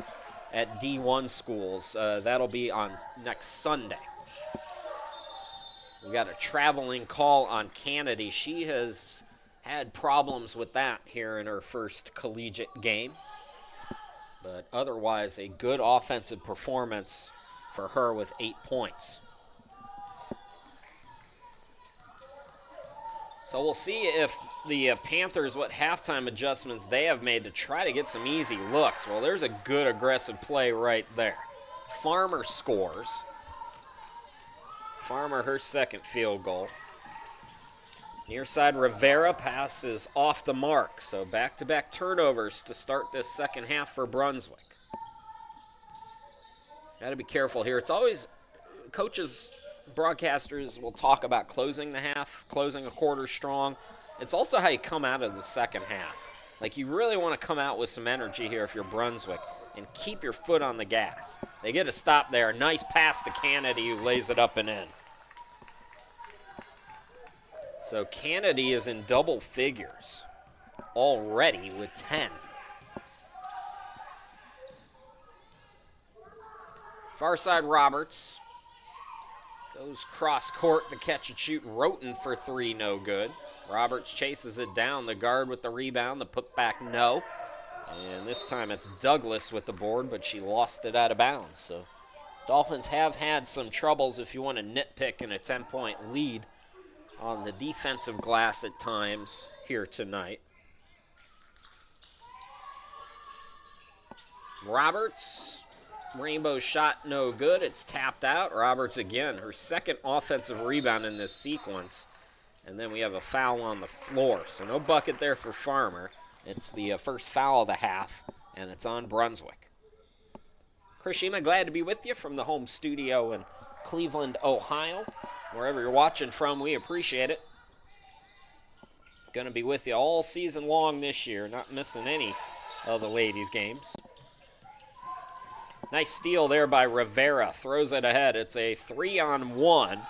at D1 schools. That'll be on next Sunday. We got a traveling call on Kennedy. She has had problems with that here in her first collegiate game. But otherwise, a good offensive performance for her with 8 points. So we'll see if the Panthers, what halftime adjustments they have made to try to get some easy looks. Well, there's a good aggressive play right there. Farmer scores. Farmer, her second field goal. Near side, Rivera passes off the mark. So back-to-back turnovers to start this second half for Brunswick. Got to be careful here. It's always, coaches, broadcasters will talk about closing the half, closing a quarter strong. It's also how you come out of the second half. Like, you really want to come out with some energy here if you're Brunswick and keep your foot on the gas. They get a stop there. Nice pass to Kennedy, who lays it up and in. So Kennedy is in double figures already with 10. Far side, Roberts goes cross court to catch and shoot. Roten for 3, no good. Roberts chases it down. The guard with the rebound. The putback, no. And this time it's Douglas with the board, but she lost it out of bounds. So Dolphins have had some troubles if you want to nitpick in a 10-point lead on the defensive glass at times here tonight. Roberts Rainbow shot no good. It's tapped out. Roberts again, her second offensive rebound in this sequence. And then we have a foul on the floor. So no bucket there for Farmer. It's the first foul of the half, and it's on Brunswick. Chris Shima, glad to be with you from the home studio in Cleveland, Ohio. Wherever you're watching from, we appreciate it. Going to be with you all season long this year, not missing any of the ladies' games. Nice steal there by Rivera. Throws it ahead. It's a 3-on-1,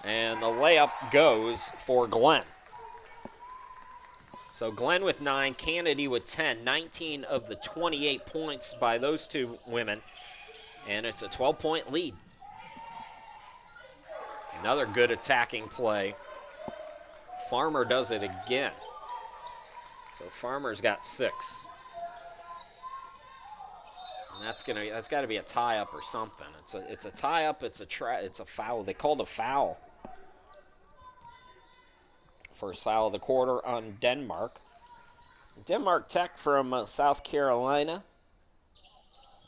and the layup goes for Glenn. So Glenn with 9, Kennedy with 10, 19 of the 28 points by those two women, and it's a 12-point lead. Another good attacking play. Farmer does it again. So Farmer's got 6. And that's got to be a tie-up or something. It's a tie-up. It's a foul. They called a foul. First foul of the quarter on Denmark. Denmark Tech from South Carolina.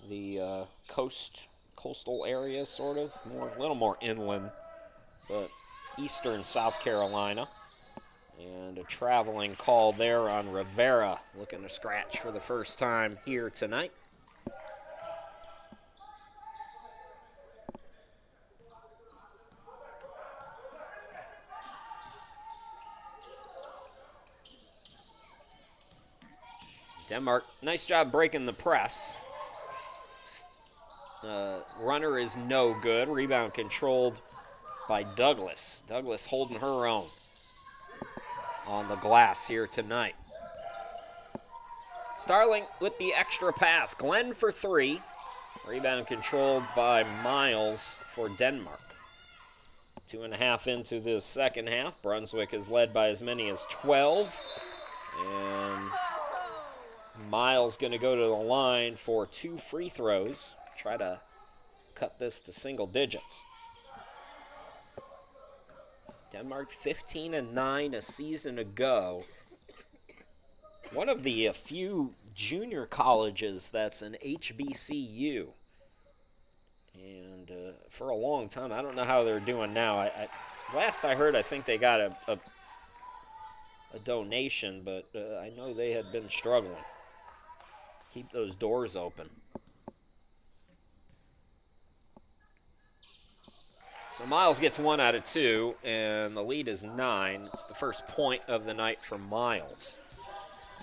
The coastal area, sort of. A little more inland, but eastern South Carolina. And a traveling call there on Rivera, looking to scratch for the first time here tonight. Denmark, nice job breaking the press. Runner is no good. Rebound controlled by Douglas. Douglas holding her own on the glass here tonight. Starling with the extra pass. Glenn for 3. Rebound controlled by Miles for Denmark. 2.5 into the second half. Brunswick is led by as many as 12. And Miles going to go to the line for 2 free throws. Try to cut this to single digits. Denmark 15-9 a season ago. One of the few junior colleges that's an HBCU. And for a long time, I don't know how they're doing now. Last I heard, I think they got a donation, but I know they had been struggling. Keep those doors open. So Miles gets 1 out of 2, and the lead is 9. It's the first point of the night for Miles.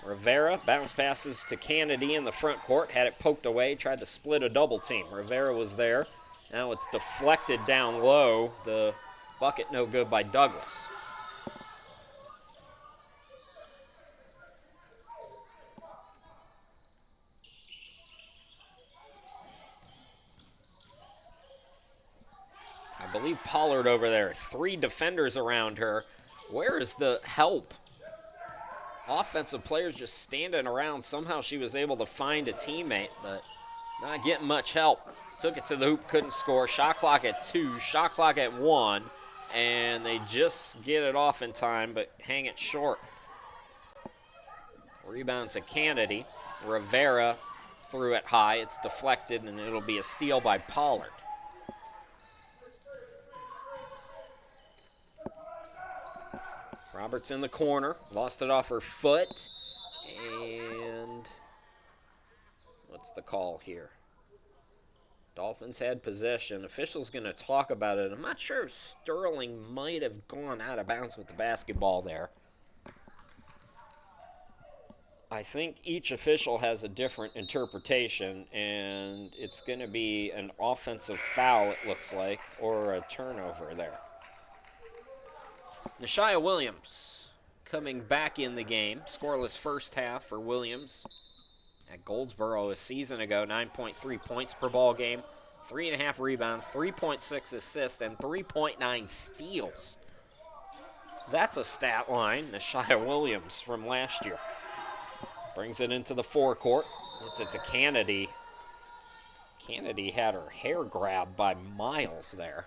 Rivera bounce passes to Kennedy in the front court, had it poked away, tried to split a double team. Rivera was there. Now it's deflected down low. The bucket no good by Douglas. I believe Pollard over there. 3 defenders around her. Where is the help? Offensive players just standing around. Somehow she was able to find a teammate, but not getting much help. Took it to the hoop, couldn't score. Shot clock at 2, shot clock at 1, and they just get it off in time, but hang it short. Rebound to Kennedy. Rivera threw it high. It's deflected, and it'll be a steal by Pollard. Roberts in the corner, lost it off her foot, and what's the call here? Dolphins had possession. Official's going to talk about it. I'm not sure if Sterling might have gone out of bounds with the basketball there. I think each official has a different interpretation, and it's going to be an offensive foul, it looks like, or a turnover there. Nashia Williams coming back in the game. Scoreless first half for Williams at Goldsboro a season ago. 9.3 points per ball game, 3.5 rebounds, 3.6 assists, and 3.9 steals. That's a stat line. Nashia Williams from last year. Brings it into the forecourt. It's a Kennedy. Kennedy had her hair grabbed by Miles there.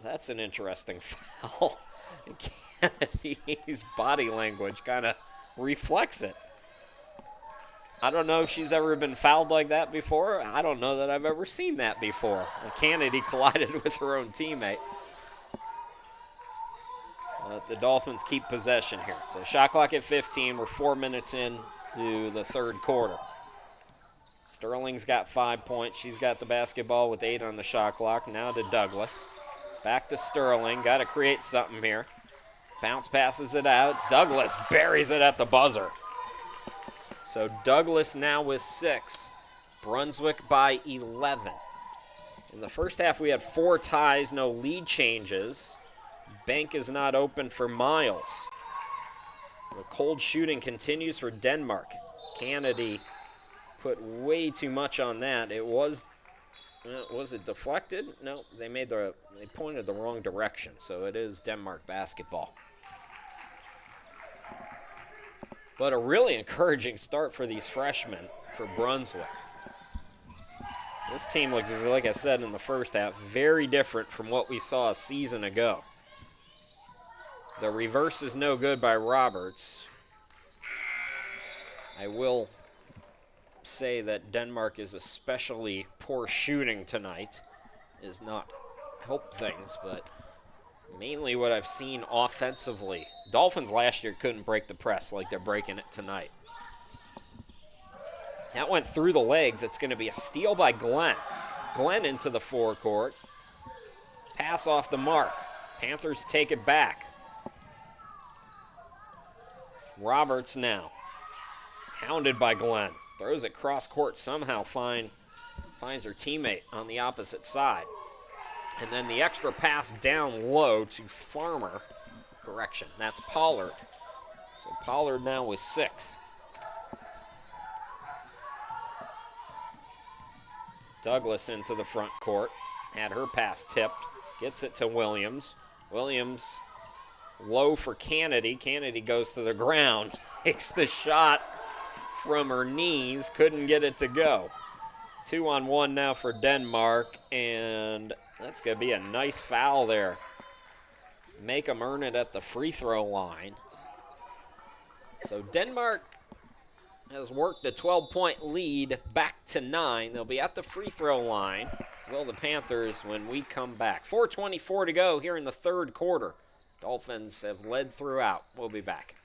That's an interesting foul. Kennedy's body language kind of reflects it. I don't know if she's ever been fouled like that before. I don't know that I've ever seen that before. Kennedy collided with her own teammate. The Dolphins keep possession here. So shot clock at 15. We're 4 minutes in to the third quarter. Sterling's got 5 points. She's got the basketball with 8 on the shot clock. Now to Douglas. Back to Sterling. Got to create something here. Bounce passes it out. Douglas buries it at the buzzer. So Douglas now with 6. Brunswick by 11. In the first half, we had 4 ties, no lead changes. Bank is not open for Miles. The cold shooting continues for Denmark. Kennedy put way too much on that. It was it deflected? No, they pointed the wrong direction, so it is Denmark basketball. But a really encouraging start for these freshmen for Brunswick. This team looks, like I said in the first half, very different from what we saw a season ago. The reverse is no good by Roberts. I will say that Denmark is especially poor shooting tonight. Is not help things, but mainly what I've seen offensively. Dolphins last year couldn't break the press like they're breaking it tonight. That went through the legs. It's going to be a steal by Glenn. Glenn into the forecourt. Pass off the mark. Panthers take it back. Roberts now. Hounded by Glenn. Throws it cross court. Somehow finds her teammate on the opposite side. And then the extra pass down low to Farmer. Correction, that's Pollard. So Pollard now with 6. Douglas into the front court. Had her pass tipped. Gets it to Williams. Williams low for Kennedy. Kennedy goes to the ground. Takes the shot from her knees. Couldn't get it to go. 2-on-1 now for Denmark. And that's going to be a nice foul there. Make them earn it at the free throw line. So Denmark has worked a 12-point lead back to 9. They'll be at the free throw line. Will the Panthers when we come back. 4:24 to go here in the third quarter. Dolphins have led throughout. We'll be back.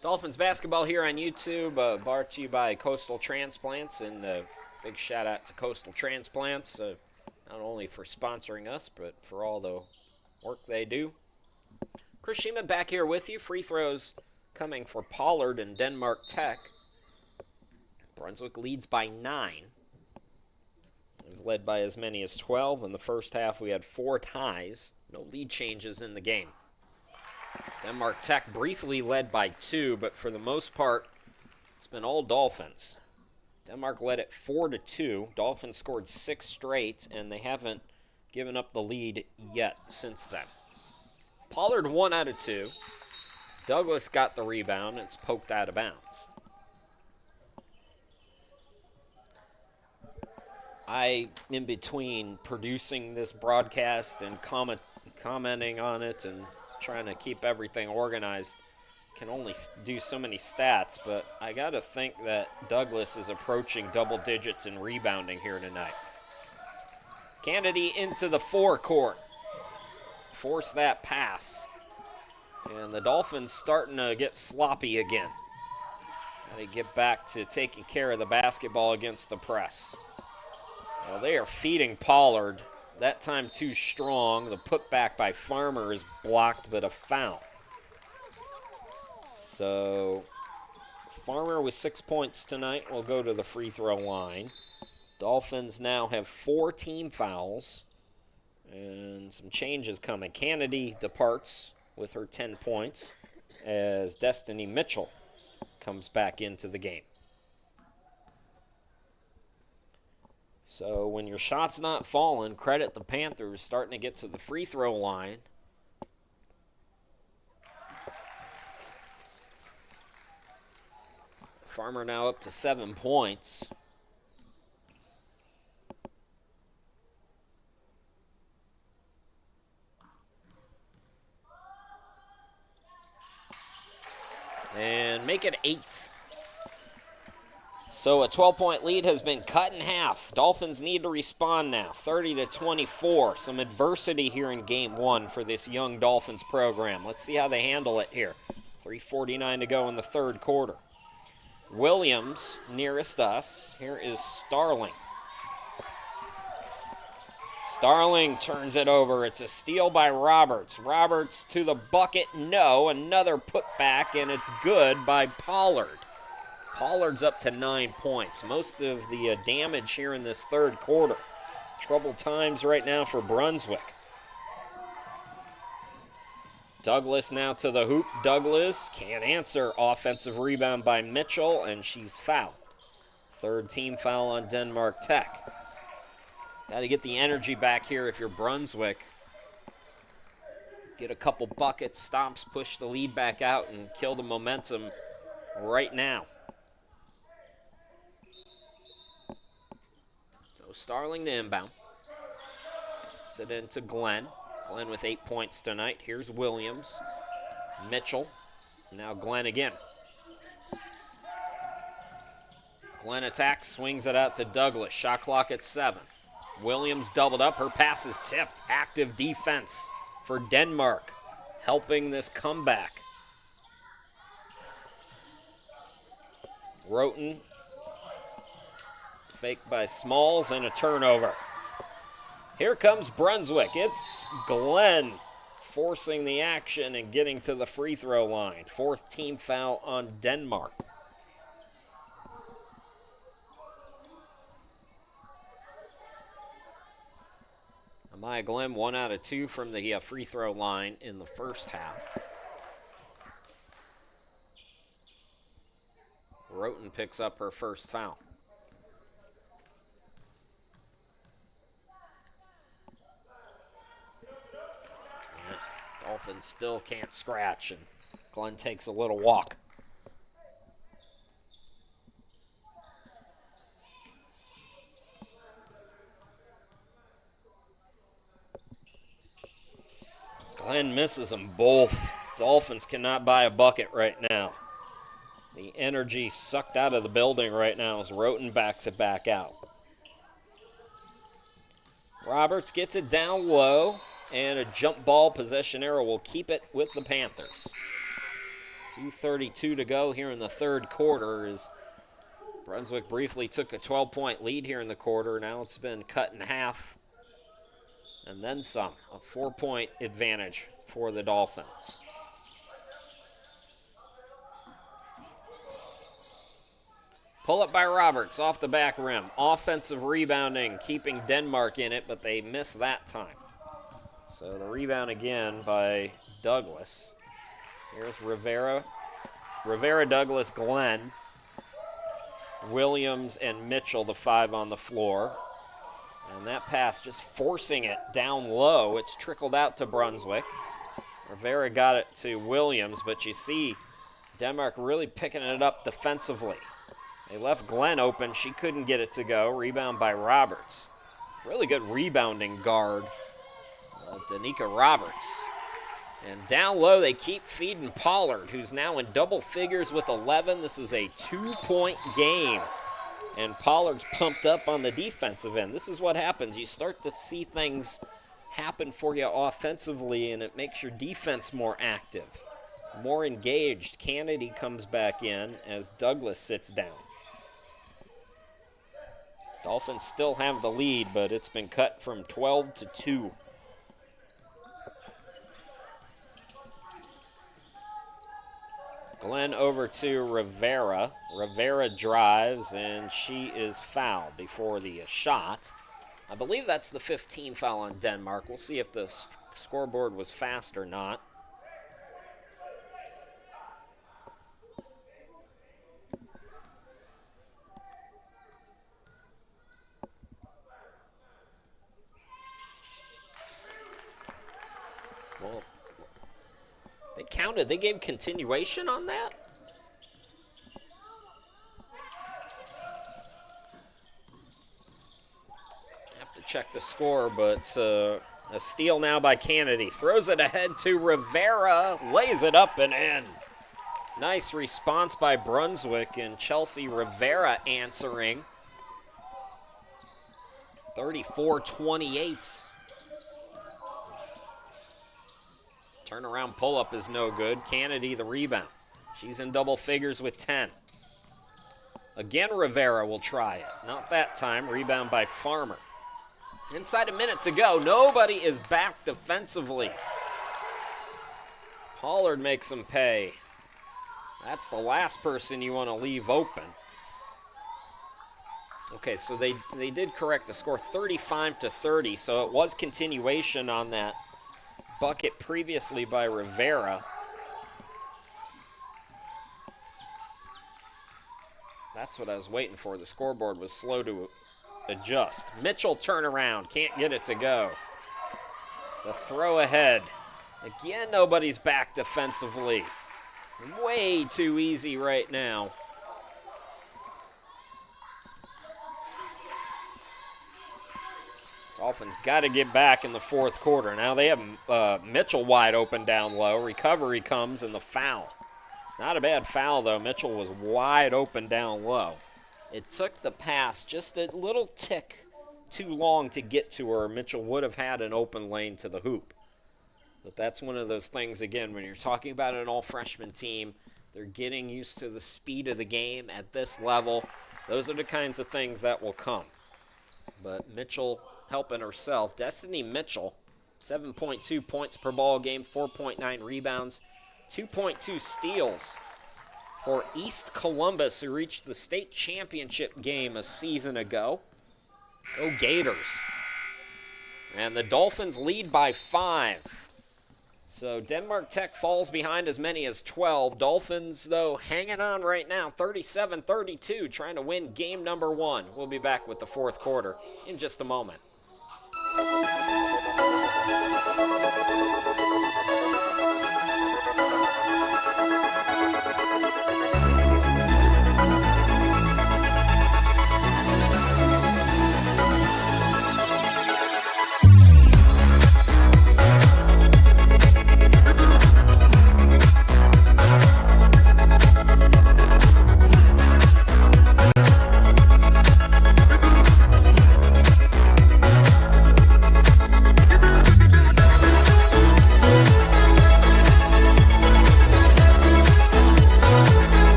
Dolphins basketball here on YouTube, brought to you by Coastal Transplants, and big shout out to Coastal Transplants, not only for sponsoring us, but for all the work they do. Chris Sheeman back here with you. Free throws coming for Pollard and Denmark Tech. Brunswick leads by 9. We've led by as many as 12. In the first half, we had 4 ties. No lead changes in the game. Denmark Tech briefly led by 2, but for the most part, it's been all Dolphins. Denmark led at 4-2. Dolphins scored 6 straight, and they haven't given up the lead yet since then. Pollard 1 out of 2. Douglas got the rebound. It's poked out of bounds. In between producing this broadcast and commenting on it and trying to keep everything organized, can only do so many stats, but I got to think that Douglas is approaching double digits in rebounding here tonight. Kennedy into the forecourt. Force that pass. And the Dolphins starting to get sloppy again. Got to get back to taking care of the basketball against the press. Well, they are feeding Pollard. That time too strong. The putback by Farmer is blocked, but a foul. So Farmer with 6 points tonight will go to the free throw line. Dolphins now have 4 team fouls and some changes coming. Kennedy departs with her 10 points as Destiny Mitchell comes back into the game. So when your shot's not falling, credit the Panthers starting to get to the free throw line. Farmer now up to 7 points. And make it 8. So a 12-point lead has been cut in half. Dolphins need to respond now, 30-24. Some adversity here in game 1 for this young Dolphins program. Let's see how they handle it here. 3:49 to go in the third quarter. Williams nearest us. Here is Starling. Starling turns it over. It's a steal by Roberts. Roberts to the bucket. No. Another putback, and it's good by Pollard. Pollard's up to 9 points. Most of the damage here in this third quarter. Troubled times right now for Brunswick. Douglas now to the hoop. Douglas can't answer. Offensive rebound by Mitchell, and she's fouled. Third team foul on Denmark Tech. Got to get the energy back here if you're Brunswick. Get a couple buckets, stomps, push the lead back out, and kill the momentum right now. So Starling to inbound. Set into Glenn. Glenn with 8 points tonight. Here's Williams. Mitchell. Now Glenn again. Glenn attacks, swings it out to Douglas. Shot clock at 7. Williams doubled up. Her pass is tipped. Active defense for Denmark, helping this comeback. Roten. Faked by Smalls and a turnover. Here comes Brunswick. It's Glenn forcing the action and getting to the free throw line. Fourth team foul on Denmark. Amaya Glenn, 1 out of 2 from the free throw line in the first half. Roten picks up her first foul. Dolphins still can't scratch, and Glenn takes a little walk. Glenn misses them both. Dolphins cannot buy a bucket right now. The energy sucked out of the building right now as Roten backs it back out. Roberts gets it down low, and a jump ball possession arrow will keep it with the Panthers. 2:32 to go here in the third quarter as Brunswick briefly took a 12-point lead here in the quarter. Now it's been cut in half. And then some, a 4-point advantage for the Dolphins. Pull up by Roberts off the back rim. Offensive rebounding, keeping Denmark in it, but they miss that time. So the rebound again by Douglas. Here's Rivera. Rivera, Douglas, Glenn. Williams and Mitchell, the 5 on the floor. And that pass just forcing it down low. It's trickled out to Brunswick. Rivera got it to Williams, but you see Denmark really picking it up defensively. They left Glenn open. She couldn't get it to go. Rebound by Roberts. Really good rebounding guard, Danica Roberts. And down low, they keep feeding Pollard, who's now in double figures with 11. This is a 2-point game. And Pollard's pumped up on the defensive end. This is what happens. You start to see things happen for you offensively, and it makes your defense more active, more engaged. Kennedy comes back in as Douglas sits down. Dolphins still have the lead, but it's been cut from 12 to 2. Glenn over to Rivera. Rivera drives, and she is fouled before the shot. I believe that's the 15 foul on Denmark. We'll see if the scoreboard was fast or not. Well, they counted. They gave continuation on that? Have to check the score, but a steal now by Kennedy. Throws it ahead to Rivera. Lays it up and in. Nice response by Brunswick, and Chelsea Rivera answering. 34-28. Turnaround pull-up is no good. Kennedy the rebound. She's in double figures with 10. Again, Rivera will try it. Not that time. Rebound by Farmer. Inside a minute to go. Nobody is back defensively. Pollard makes them pay. That's the last person you want to leave open. Okay, so they did correct the score 35-30, so it was continuation on that bucket previously by Rivera. That's what I was waiting for. The scoreboard was slow to adjust. Mitchell turnaround, can't get it to go. The throw ahead. Again, nobody's back defensively. Way too easy right now. Dolphins got to get back in the fourth quarter. Now they have Mitchell wide open down low. Recovery comes and the foul. Not a bad foul, though. Mitchell was wide open down low. It took the pass just a little tick too long to get to her. Mitchell would have had an open lane to the hoop. But that's one of those things, again, when you're talking about an all-freshman team, they're getting used to the speed of the game at this level. Those are the kinds of things that will come. But Mitchell helping herself. Destiny Mitchell, 7.2 points per ball game, 4.9 rebounds, 2.2 steals for East Columbus, who reached the state championship game a season ago. Go Gators. And the Dolphins lead by 5. So Denmark Tech falls behind as many as 12. Dolphins, though, hanging on right now, 37-32, trying to win game number 1. We'll be back with the fourth quarter in just a moment.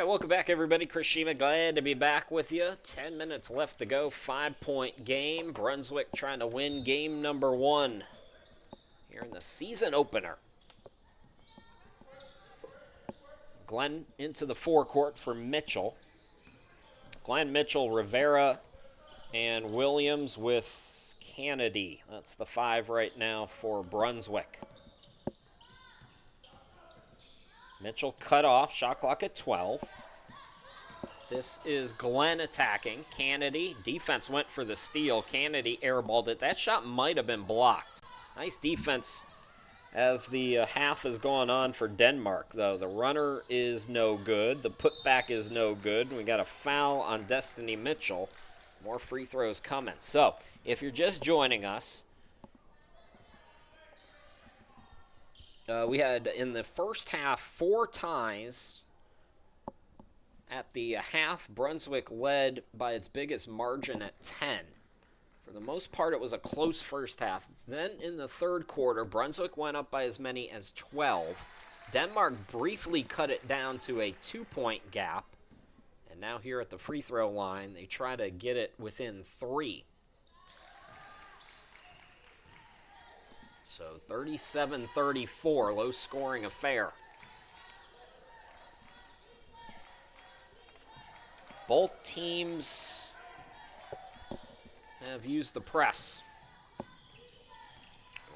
Welcome back, everybody. Chris Shima, glad to be back with you. 10 minutes left to go. 5-point game. Brunswick trying to win game number 1 here in the season opener. Glenn into the forecourt for Mitchell. Glenn, Mitchell, Rivera, and Williams with Kennedy. That's the 5 right now for Brunswick. Mitchell cut off, shot clock at 12. This is Glenn attacking. Kennedy, defense went for the steal. Kennedy airballed it. That shot might have been blocked. Nice defense as the half has gone on for Denmark, though. The runner is no good. The putback is no good. We got a foul on Destiny Mitchell. More free throws coming. So, if you're just joining us, we had in the first half 4 ties. At the half, Brunswick led by its biggest margin at 10. For the most part, it was a close first half. Then in the third quarter, Brunswick went up by as many as 12. Denmark briefly cut it down to a 2-point gap. And now here at the free throw line, they try to get it within 3. So 37-34, low-scoring affair. Both teams have used the press.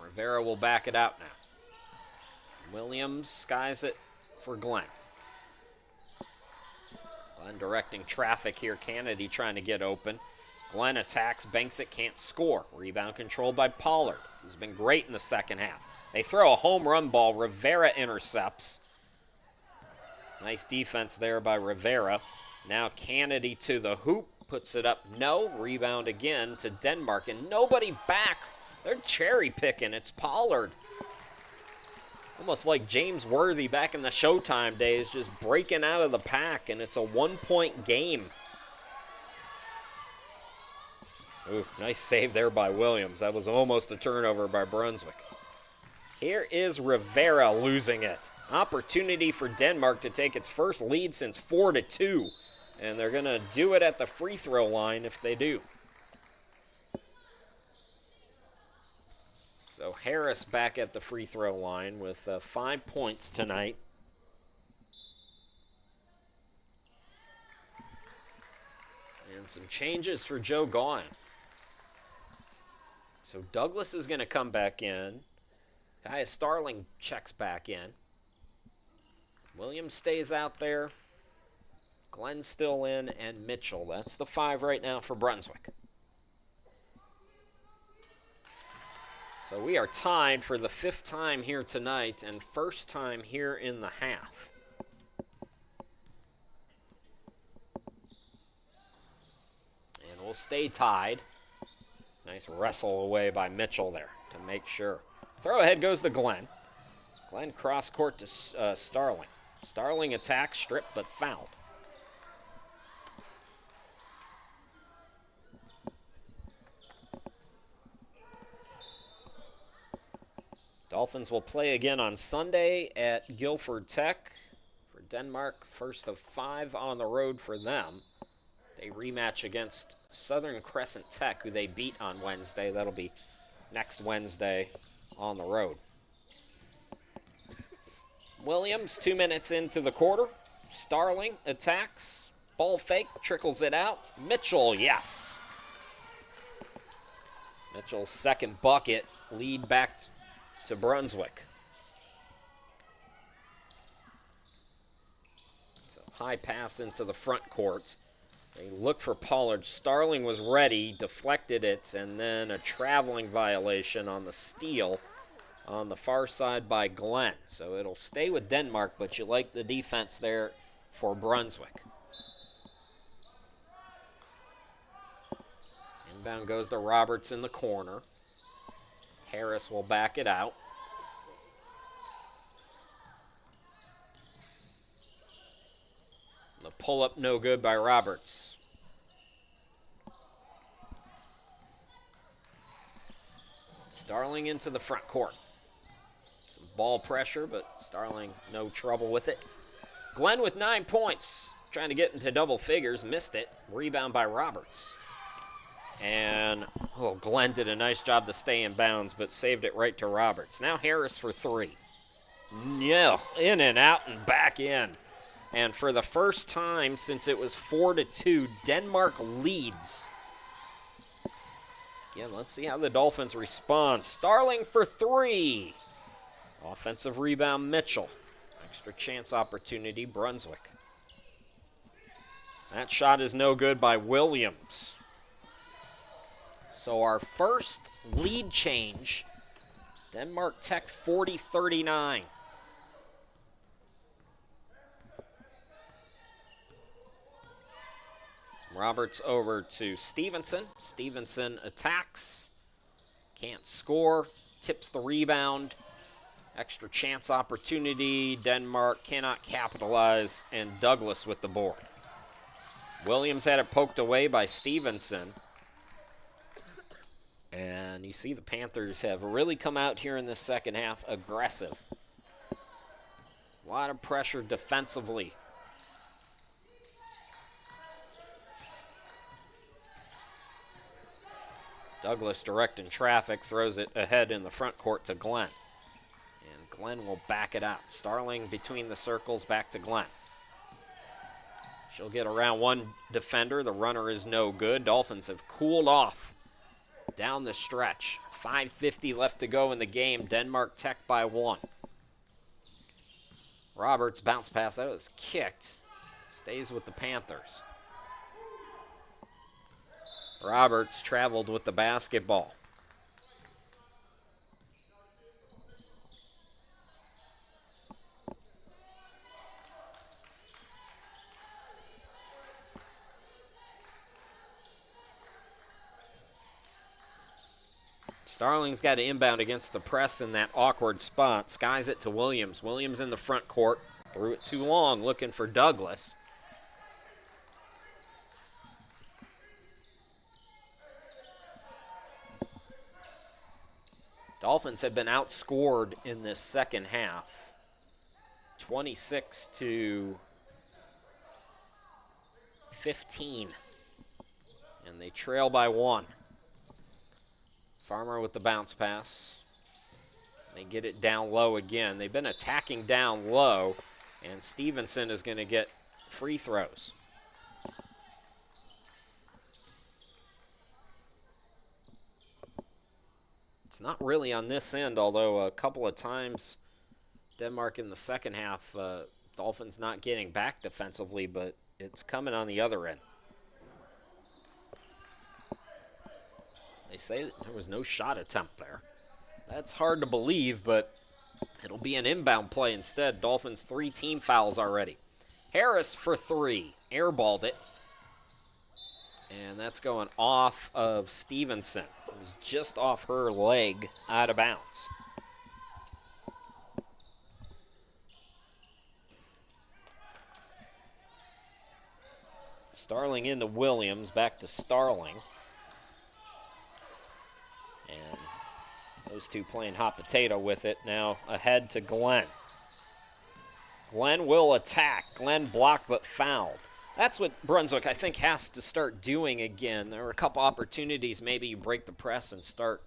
Rivera will back it out now. Williams skies it for Glenn. Glenn directing traffic here. Kennedy trying to get open. Glenn attacks, banks it, can't score. Rebound controlled by Pollard, who's been great in the second half. They throw a home run ball. Rivera intercepts. Nice defense there by Rivera. Now Kennedy to the hoop, puts it up. No, rebound again to Denmark, and nobody back. They're cherry picking. It's Pollard. Almost like James Worthy back in the Showtime days, just breaking out of the pack, and it's a 1-point game. Ooh, nice save there by Williams. That was almost a turnover by Brunswick. Here is Rivera losing it. Opportunity for Denmark to take its first lead since 4-2. And they're going to do it at the free throw line if they do. So Harris back at the free throw line with 5 points tonight. And some changes for Joe Gaughan. So Douglas is going to come back in. Kaya Starling checks back in. Williams stays out there. Glenn's still in, and Mitchell. That's the 5 right now for Brunswick. So we are tied for the 5th time here tonight and first time here in the half. And we'll stay tied. Nice wrestle away by Mitchell there to make sure. Throw ahead goes to Glenn. Glenn cross court to Starling. Starling attacks, stripped but fouled. Dolphins will play again on Sunday at Guilford Tech. For Denmark, first of 5 on the road for them. They rematch against Southern Crescent Tech, who they beat on Wednesday. That'll be next Wednesday on the road. Williams, 2 minutes into the quarter. Starling attacks. Ball fake, trickles it out. Mitchell, yes. Mitchell's second bucket, lead back to Brunswick. So high pass into the front court. They look for Pollard. Starling was ready, deflected it, and then a traveling violation on the steal on the far side by Glenn. So it'll stay with Denmark, but you like the defense there for Brunswick. Inbound goes to Roberts in the corner. Harris will back it out. The pull-up no good by Roberts. Starling into the front court. Some ball pressure, but Starling no trouble with it. Glenn with 9 points. Trying to get into double figures, missed it. Rebound by Roberts. And, Glenn did a nice job to stay in bounds, but saved it right to Roberts. Now Harris for 3. No, in and out and back in. And for the first time since it was 4-2, Denmark leads. Again, let's see how the Dolphins respond. Starling for 3. Offensive rebound, Mitchell. Extra chance opportunity, Brunswick. That shot is no good by Williams. So our first lead change, Denmark Tech 40-39. Roberts over to Stevenson. Stevenson attacks, can't score, tips the rebound. Extra chance opportunity, Denmark cannot capitalize, and Douglas with the board. Williams had it poked away by Stevenson. And you see the Panthers have really come out here in the second half aggressive. A lot of pressure defensively. Douglas directing traffic, throws it ahead in the front court to Glenn. And Glenn will back it out. Starling between the circles, back to Glenn. She'll get around one defender. The runner is no good. Dolphins have cooled off down the stretch. 5:50 left to go in the game. Denmark Tech by 1. Roberts bounce pass. That was kicked. Stays with the Panthers. Roberts traveled with the basketball. Starling's got to inbound against the press in that awkward spot. Skies it to Williams. Williams in the front court. Threw it too long, looking for Douglas. Dolphins have been outscored in this second half. 26-15. And they trail by 1. Farmer with the bounce pass. They get it down low again. They've been attacking down low, and Stevenson is going to get free throws. It's not really on this end, although a couple of times Denmark in the second half, Dolphins not getting back defensively, but it's coming on the other end. They say that there was no shot attempt there. That's hard to believe, but it'll be an inbound play instead. Dolphins 3 team fouls already. Harris for 3, airballed it. And that's going off of Stevenson. It was just off her leg, out of bounds. Starling into Williams, back to Starling. And those two playing hot potato with it. Now ahead to Glenn. Glenn will attack. Glenn blocked but fouled. That's what Brunswick, I think, has to start doing again. There were a couple opportunities. Maybe you break the press and start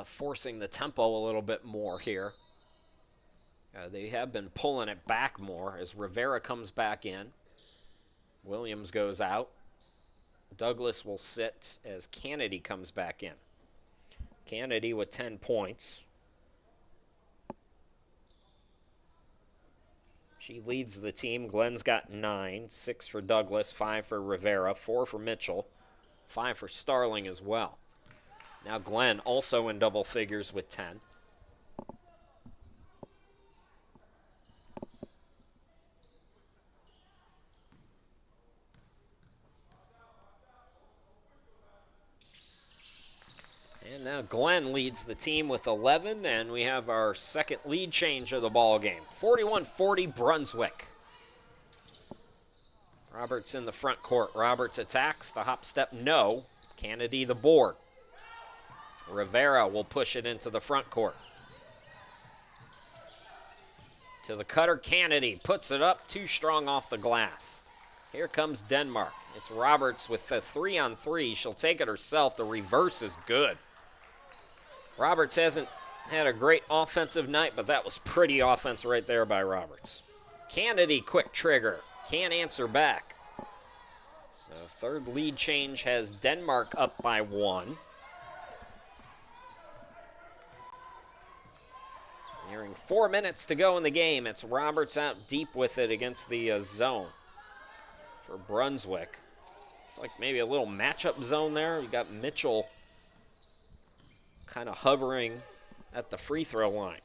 forcing the tempo a little bit more here. They have been pulling it back more as Rivera comes back in. Williams goes out. Douglas will sit as Kennedy comes back in. Kennedy with 10 points. She leads the team. Glenn's got 9, 6 for Douglas, 5 for Rivera, 4 for Mitchell, 5 for Starling as well. Now Glenn also in double figures with 10. And now Glenn leads the team with 11, and we have our second lead change of the ball game. 41-40 Brunswick. Roberts in the front court. Roberts attacks. The hop step, no. Kennedy the board. Rivera will push it into the front court. To the cutter, Kennedy puts it up, too strong off the glass. Here comes Denmark. It's Roberts with the 3-on-3. She'll take it herself. The reverse is good. Roberts hasn't had a great offensive night, but that was pretty offense right there by Roberts. Kennedy, quick trigger. Can't answer back. So third lead change has Denmark up by 1. Nearing 4 minutes to go in the game. It's Roberts out deep with it against the zone for Brunswick. It's like maybe a little matchup zone there. You got Mitchell kind of hovering at the free throw line.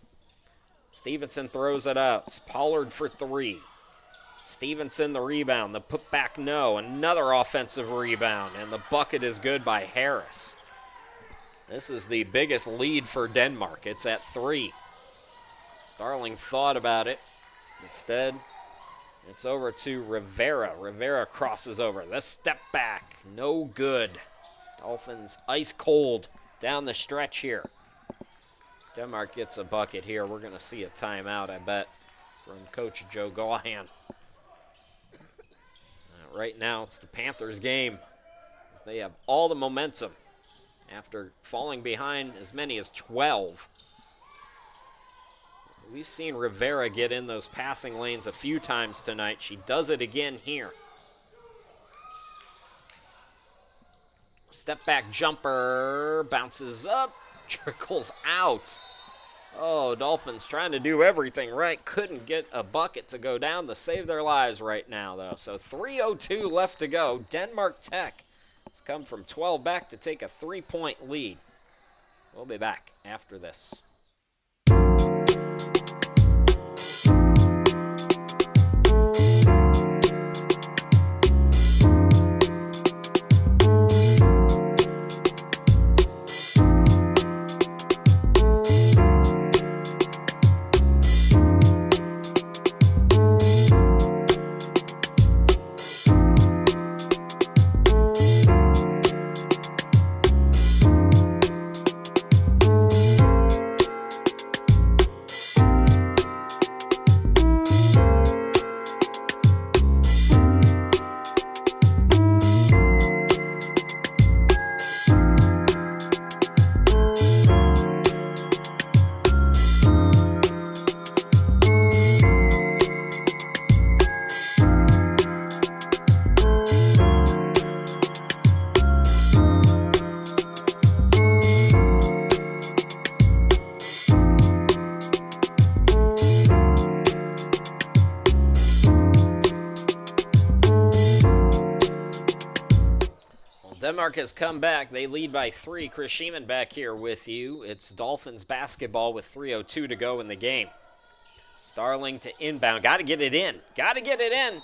Stevenson throws it out. Pollard for 3. Stevenson the rebound. The putback no. Another offensive rebound. And the bucket is good by Harris. This is the biggest lead for Denmark. It's at 3. Starling thought about it. Instead, it's over to Rivera. Rivera crosses over. The step back. No good. Dolphins ice cold down the stretch here. Denmark gets a bucket here. We're going to see a timeout, I bet, from Coach Joe Gahan. Right now, it's the Panthers' game, as they have all the momentum after falling behind as many as 12. We've seen Rivera get in those passing lanes a few times tonight. She does it again here. Step back jumper, bounces up, trickles out. Oh, Dolphins trying to do everything right. Couldn't get a bucket to go down to save their lives right now, though. So 3:02 left to go. Denmark Tech has come from 12 back to take a 3-point lead. We'll be back after this. Denmark has come back. They lead by 3. Chris Sheeman back here with you. It's Dolphins basketball with 3:02 to go in the game. Starling to inbound. Got to get it in. Got to get it in.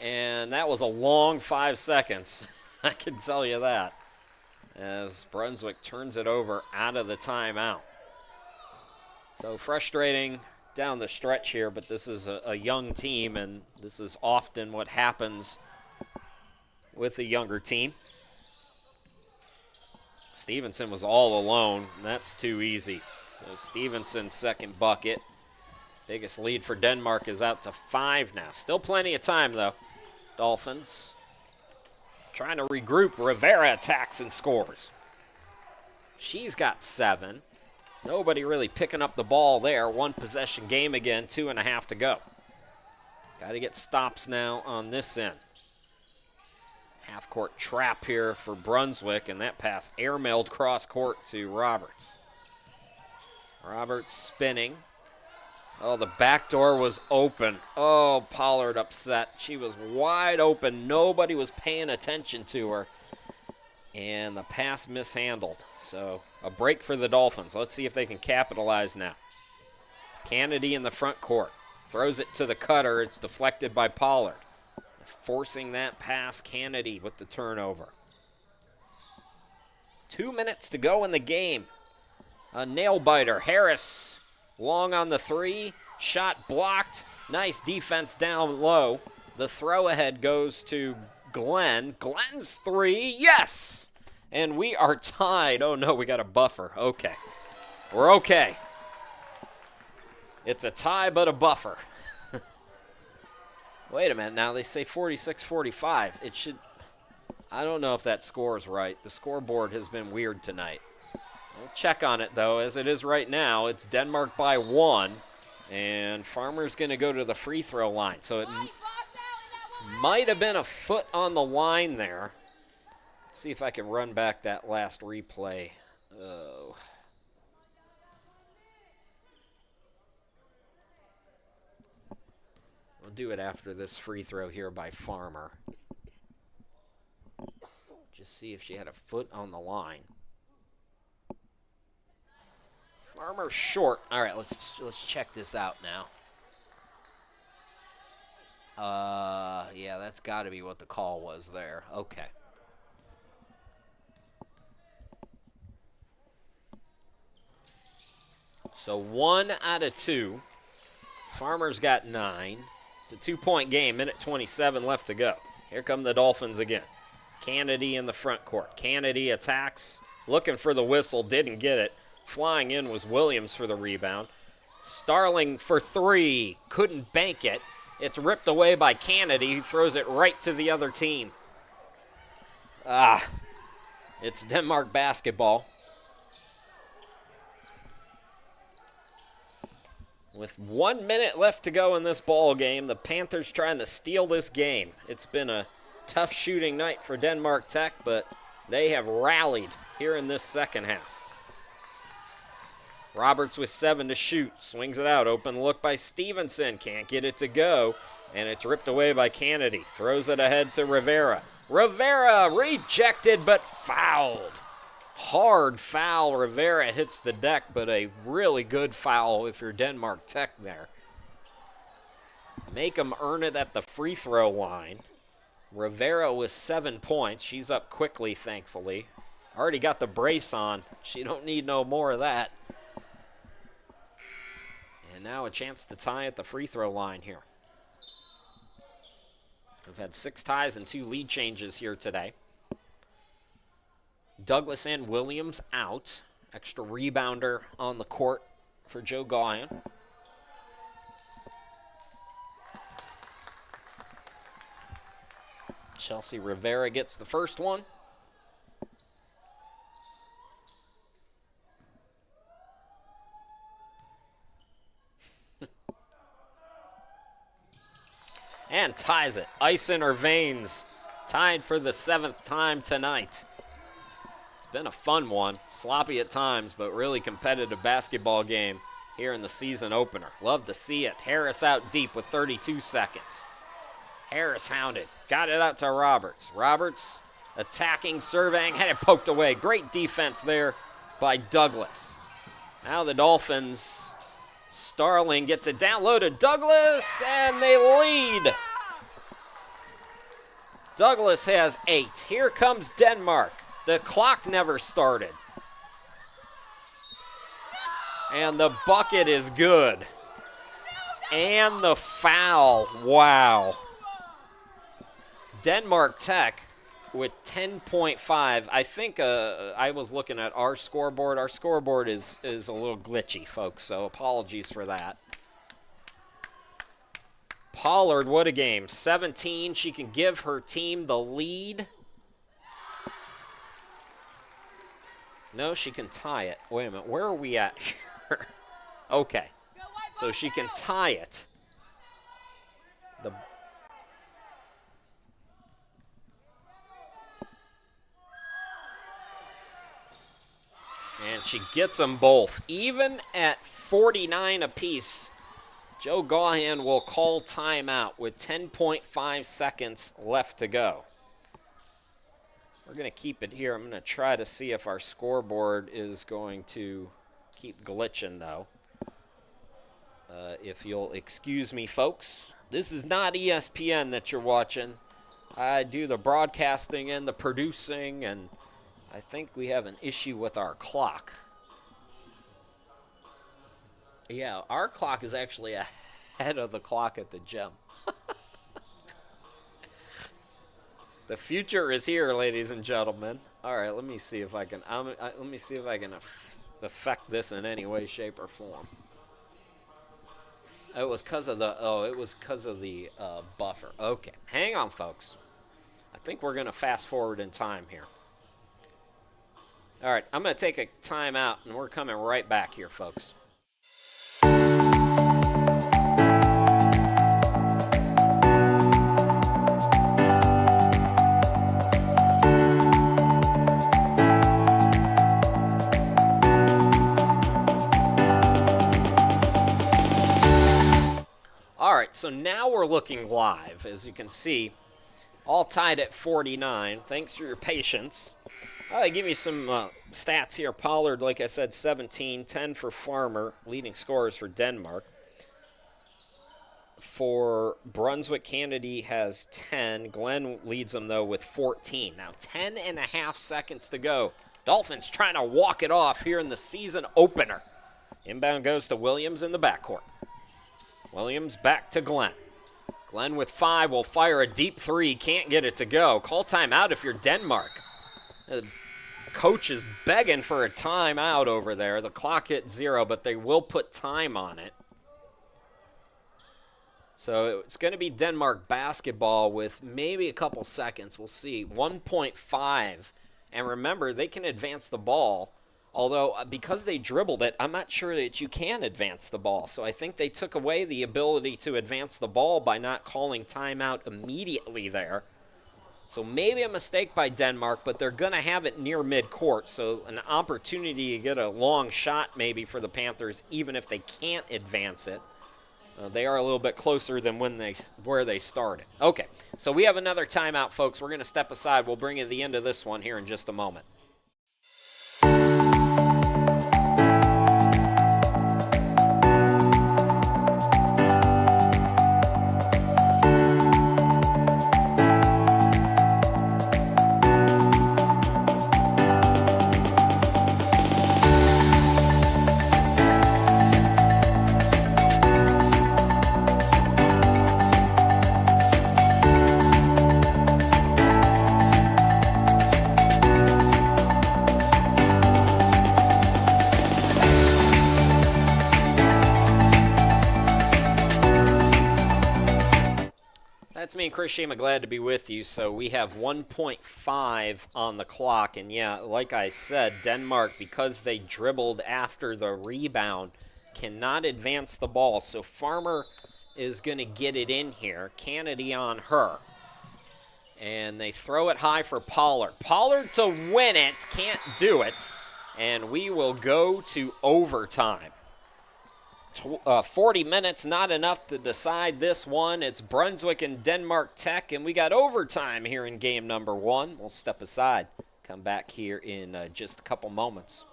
And that was a long 5 seconds. I can tell you that. As Brunswick turns it over out of the timeout. So frustrating down the stretch here, but this is a young team, and this is often what happens with a younger team. Stevenson was all alone, and that's too easy. So Stevenson's second bucket. Biggest lead for Denmark is out to 5 now. Still plenty of time, though. Dolphins trying to regroup. Rivera attacks and scores. She's got 7. Nobody really picking up the ball there. 1 possession game again, 2.5 to go. Got to get stops now on this end. Half-court trap here for Brunswick, and that pass airmailed cross-court to Roberts. Roberts spinning. Oh, the back door was open. Oh, Pollard upset. She was wide open. Nobody was paying attention to her. And the pass mishandled. So a break for the Dolphins. Let's see if they can capitalize now. Kennedy in the front court. Throws it to the cutter. It's deflected by Pollard. Forcing that pass, Kennedy with the turnover. 2 minutes to go in the game. A nail-biter. Harris long on the 3. Shot blocked. Nice defense down low. The throw-ahead goes to Glenn. Glenn's 3. Yes! And we are tied. Oh, no, we got a buffer. Okay. We're okay. It's a tie, but a buffer. Wait a minute, now they say 46-45. It should, I don't know if that score is right. The scoreboard has been weird tonight. We'll check on it, though. As it is right now, it's Denmark by 1, And Farmer's going to go to the free throw line. So it might have been a foot on the line there. Let's see if I can run back that last replay. Oh. We'll do it after this free throw here by Farmer. Just see if she had a foot on the line. Farmer short. All right, let's check this out now. Yeah, that's got to be what the call was there. Okay. So 1 out of 2. Farmer's got 9. It's a 2-point game, minute 27 left to go. Here come the Dolphins again. Kennedy in the front court. Kennedy attacks, looking for the whistle, didn't get it. Flying in was Williams for the rebound. Starling for 3, couldn't bank it. It's ripped away by Kennedy, who throws it right to the other team. It's Denmark basketball. With 1 minute left to go in this ball game, the Panthers trying to steal this game. It's been a tough shooting night for Denmark Tech, but they have rallied here in this second half. Roberts with 7 to shoot, swings it out, open look by Stevenson, can't get it to go, and it's ripped away by Kennedy. Throws it ahead to Rivera. Rivera rejected but fouled. Hard foul. Rivera hits the deck, but a really good foul if you're Denmark Tech there. Make them earn it at the free throw line. Rivera with 7 points. She's up quickly, thankfully. Already got the brace on. She don't need no more of that. And now a chance to tie at the free throw line here. We've had 6 ties and 2 lead changes here today. Douglas and Williams out. Extra rebounder on the court for Joe Gaughan. Chelsea Rivera gets the first one. And ties it. Ice in her veins. Tied for the 7th time tonight. It's been a fun one. Sloppy at times, but really competitive basketball game here in the season opener. Love to see it. Harris out deep with 32 seconds. Harris hounded. Got it out to Roberts. Roberts attacking, surveying, had it poked away. Great defense there by Douglas. Now the Dolphins. Starling gets it down low to Douglas, and they lead. Douglas has 8. Here comes Denmark. The clock never started. And the bucket is good. And the foul. Wow. Denmark Tech with 10.5. I think I was looking at our scoreboard. Our scoreboard is a little glitchy, folks, so apologies for that. Pollard, what a game. 17. She can give her team the lead. No, she can tie it. Wait a minute. Where are we at here? Okay. So she can tie it. And she gets them both. Even at 49 apiece, Joe Gaughan will call timeout with 10.5 seconds left to go. We're going to keep it here. I'm going to try to see if our scoreboard is going to keep glitching, though. If you'll excuse me, folks. This is not ESPN that you're watching. I do the broadcasting and the producing, and I think we have an issue with our clock. Yeah, our clock is actually ahead of the clock at the gym. The future is here, ladies and gentlemen. All right, let me see if I can. Let me see if I can affect this in any way, shape, or form. It was because of the. Oh, it was because of the buffer. Okay, hang on, folks. I think we're gonna fast forward in time here. All right, I'm gonna take a time out, and we're coming right back here, folks. so now we're looking live. As you can see, all tied at 49. Thanks for your patience. I'll give you some stats here. Pollard, like I said, 17, 10 for Farmer, leading scorers for Denmark. For Brunswick, Kennedy has 10. Glenn leads them, though, with 14. Now, 10 and a half seconds to go. Dolphins trying to walk it off here in the season opener. Inbound goes to Williams in the backcourt. Williams back to Glenn. Glenn with 5 will fire a deep 3. Can't get it to go. Call timeout if you're Denmark. The coach is begging for a timeout over there. The clock hit 0, but they will put time on it. So it's going to be Denmark basketball with maybe a couple seconds. We'll see. 1.5. And remember, they can advance the ball. Although, because they dribbled it, I'm not sure that you can advance the ball. So I think they took away the ability to advance the ball by not calling timeout immediately there. So maybe a mistake by Denmark, but they're going to have it near midcourt. So an opportunity to get a long shot maybe for the Panthers, even if they can't advance it. They are a little bit closer than where they started. Okay, so we have another timeout, folks. We're going to step aside. We'll bring you to the end of this one here in just a moment. That's me and Chris Shima, glad to be with you. So we have 1.5 on the clock. And yeah, like I said, Denmark, because they dribbled after the rebound, cannot advance the ball. So Farmer is going to get it in here. Kennedy on her. And they throw it high for Pollard. Pollard to win it. Can't do it. And we will go to overtime. 40 minutes, not enough to decide this one. It's Brunswick and Denmark Tech, and we got overtime here in game number 1. We'll step aside, come back here in just a couple moments.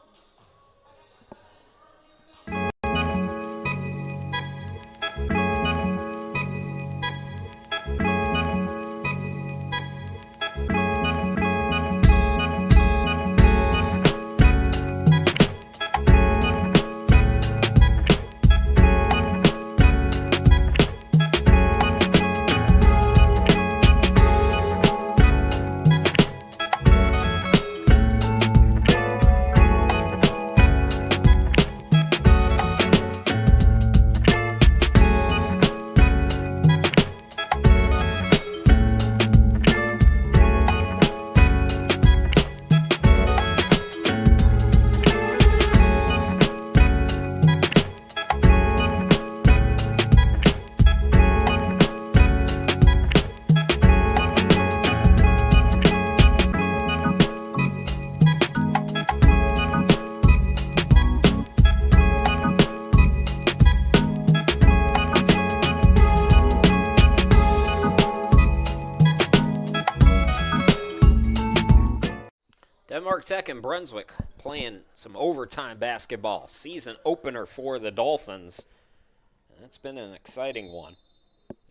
Denmark Tech and Brunswick playing some overtime basketball. Season opener for the Dolphins. That's been an exciting one.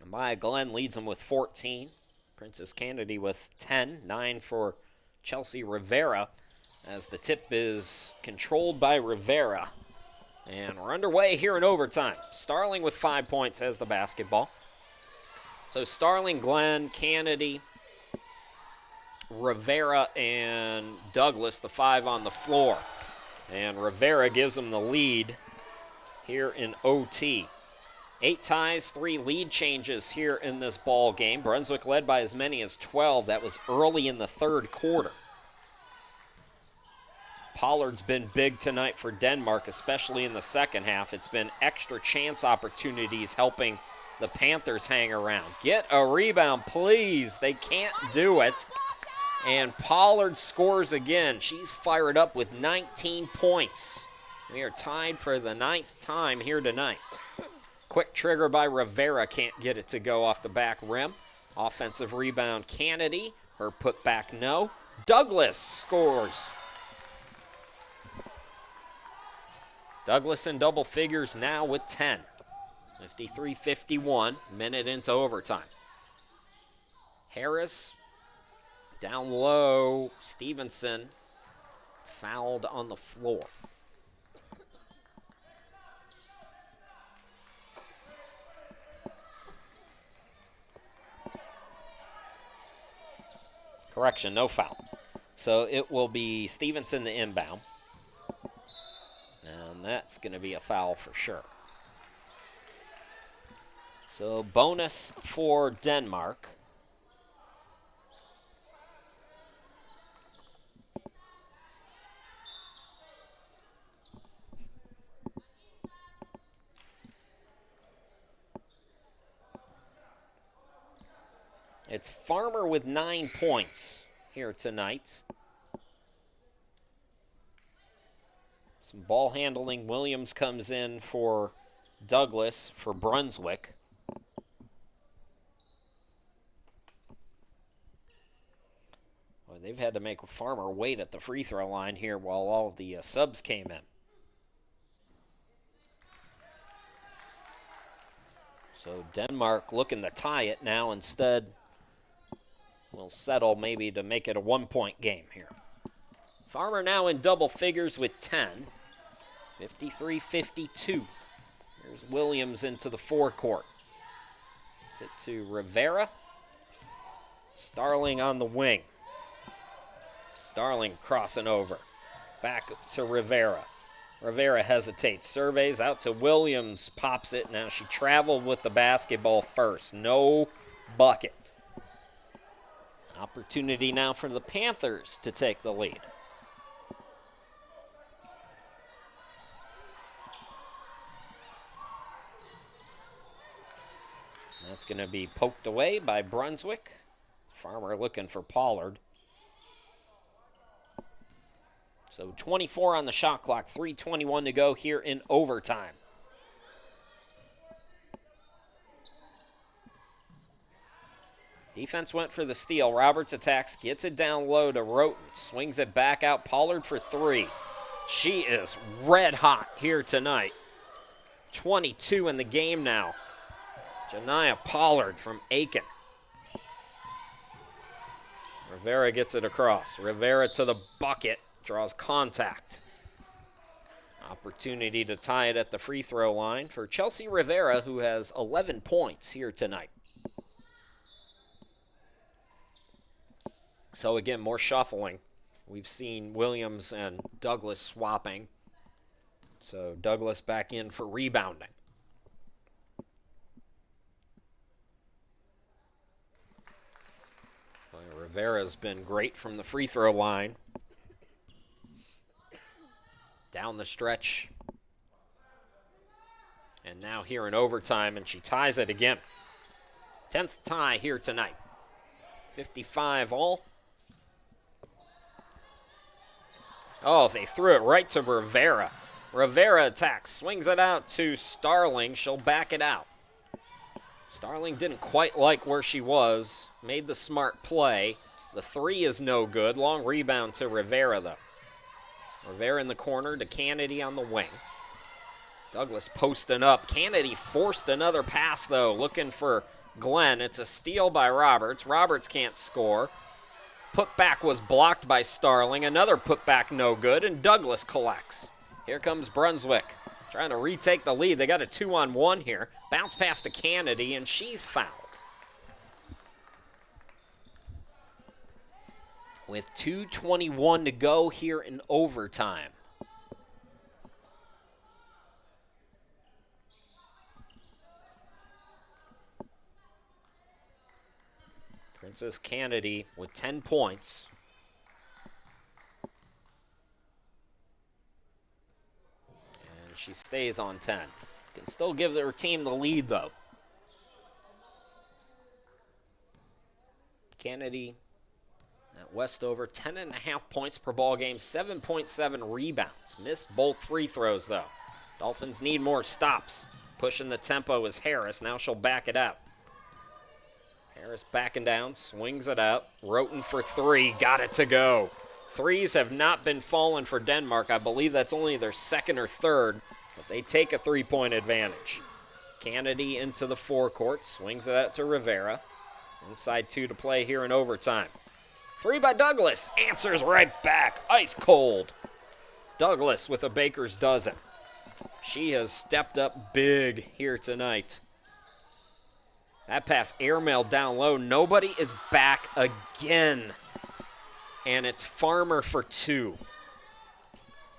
Maya Glenn leads them with 14. Princess Kennedy with 10. 9 for Chelsea Rivera as the tip is controlled by Rivera. And we're underway here in overtime. Starling with 5 points has the basketball. So Starling, Glenn, Kennedy, Rivera, and Douglas, the 5 on the floor. And Rivera gives them the lead here in OT. 8 ties, 3 lead changes here in this ball game. Brunswick led by as many as 12. That was early in the third quarter. Pollard's been big tonight for Denmark, especially in the second half. It's been extra chance opportunities helping the Panthers hang around. Get a rebound, please. They can't do it. And Pollard scores again. She's fired up with 19 points. We are tied for the 9th time here tonight. Quick trigger by Rivera, can't get it to go off the back rim. Offensive rebound, Kennedy. Her put back, no. Douglas scores. Douglas in double figures now with 10. 53-51, minute into overtime. Harris down low. Stevenson fouled on the floor. Correction, no foul. So it will be Stevenson the inbound. And that's going to be a foul for sure. So bonus for Denmark. It's Farmer with 9 points here tonight. Some ball handling. Williams comes in for Douglas for Brunswick. Well, they've had to make Farmer wait at the free throw line here while all of the subs came in. So Denmark looking to tie it now. Instead, we'll settle maybe to make it a 1-point game here. Farmer now in double figures with 10. 53-52. Here's Williams into the forecourt. It's it to Rivera. Starling on the wing. Starling crossing over. Back to Rivera. Rivera hesitates, surveys out to Williams, pops it. Now she traveled with the basketball first. No bucket. Opportunity now for the Panthers to take the lead. That's going to be poked away by Brunswick. Farmer looking for Pollard. So 24 on the shot clock, 3:21 to go here in overtime. Defense went for the steal. Roberts attacks, gets it down low to Roten, swings it back out. Pollard for 3. She is red hot here tonight. 22 in the game now. Janiyah Pollard from Aiken. Rivera gets it across. Rivera to the bucket, draws contact. Opportunity to tie it at the free throw line for Chelsea Rivera, who has 11 points here tonight. So again, more shuffling. We've seen Williams and Douglas swapping. So Douglas back in for rebounding. Rivera's been great from the free throw line. Down the stretch. And now here in overtime, and she ties it again. 10th tie here tonight. 55 all. Oh, they threw it right to Rivera. Rivera attacks, swings it out to Starling. She'll back it out. Starling didn't quite like where she was. Made the smart play. The 3 is no good. Long rebound to Rivera, though. Rivera in the corner to Kennedy on the wing. Douglas posting up. Kennedy forced another pass, though, looking for Glenn. It's a steal by Roberts. Roberts can't score. Putback was blocked by Starling. Another putback no good, and Douglas collects. Here comes Brunswick, trying to retake the lead. They got a 2-on-1 here. Bounce pass to Kennedy, and she's fouled. With 2:21 to go here in overtime. Princess Kennedy with 10 points. And she stays on 10. Can still give their team the lead, though. Kennedy at Westover, 10.5 points per ball game, 7.7 rebounds. Missed both free throws, though. Dolphins need more stops. Pushing the tempo is Harris. Now she'll back it out. Harris backing down, swings it out. Roten for three, got it to go. Threes have not been falling for Denmark. I believe that's only their second or third, but they take a three-point advantage. Kennedy into the forecourt, swings it out to Rivera. Inside 2 to play here in overtime. Three by Douglas, answers right back, ice cold. Douglas with a baker's dozen. She has stepped up big here tonight. That pass airmailed down low. Nobody is back again. And it's Farmer for 2.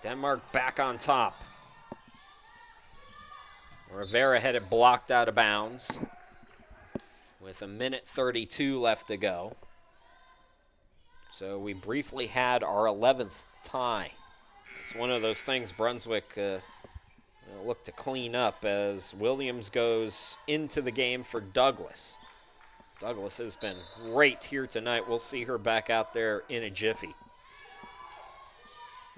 Denmark back on top. Rivera had it blocked out of bounds with 1:32 left to go. So we briefly had our 11th tie. It's one of those things Brunswick look to clean up as Williams goes into the game for Douglas. Douglas has been great here tonight. We'll see her back out there in a jiffy.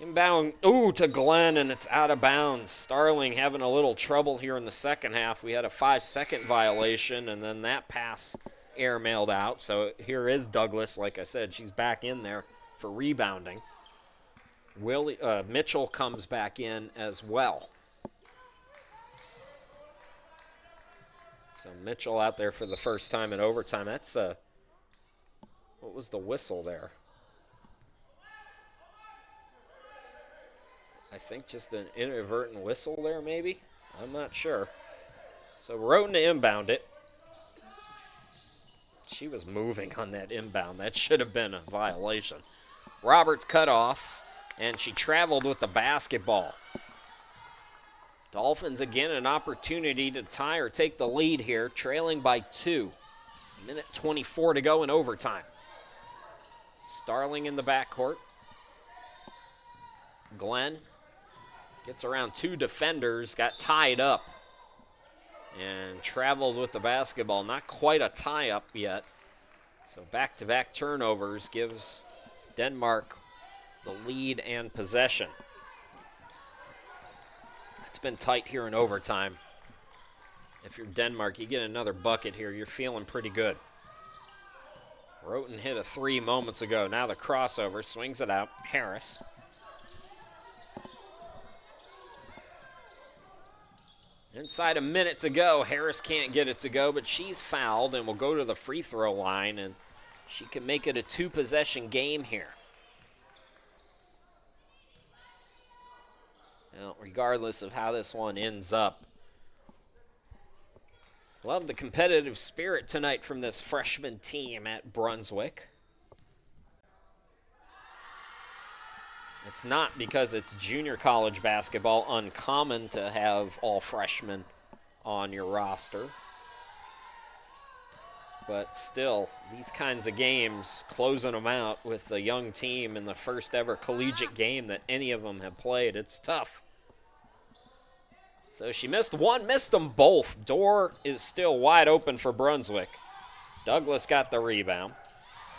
Inbound, to Glenn, and it's out of bounds. Starling having a little trouble here in the second half. We had a 5-second violation, and then that pass airmailed out. So here is Douglas. Like I said, she's back in there for rebounding. Mitchell comes back in as well. So Mitchell out there for the first time in overtime. That's, what was the whistle there? I think just an inadvertent whistle there, maybe? I'm not sure. So Roten to inbound it. She was moving on that inbound. That should have been a violation. Roberts cut off, and she traveled with the basketball. Dolphins again an opportunity to tie or take the lead here, trailing by 2. 1:24 to go in overtime. Starling in the backcourt. Glenn gets around 2 defenders, got tied up, and traveled with the basketball. Not quite a tie-up yet. So back-to-back turnovers gives Denmark the lead and possession. It's been tight here in overtime. If you're Denmark, you get another bucket here, you're feeling pretty good. Roten hit a 3 moments ago. Now the crossover, swings it out. Harris. Inside a minute to go. Harris can't get it to go, but she's fouled and will go to the free throw line, and she can make it a 2-possession game here. Well, regardless of how this one ends up, love the competitive spirit tonight from this freshman team at Brunswick. It's not because it's junior college basketball uncommon to have all freshmen on your roster. But still, these kinds of games, closing them out with a young team in the first ever collegiate game that any of them have played, it's tough. So she missed one, missed them both. Door is still wide open for Brunswick. Douglas got the rebound.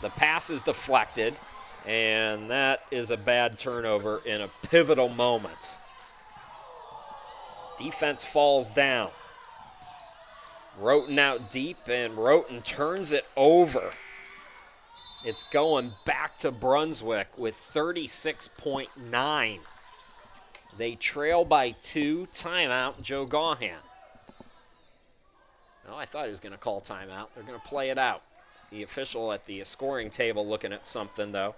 The pass is deflected. And that is a bad turnover in a pivotal moment. Defense falls down. Roten out deep, and Roten turns it over. It's going back to Brunswick with 36.9. They trail by 2. Timeout, Joe Gaughan. Oh, I thought he was going to call timeout. They're going to play it out. The official at the scoring table looking at something, though.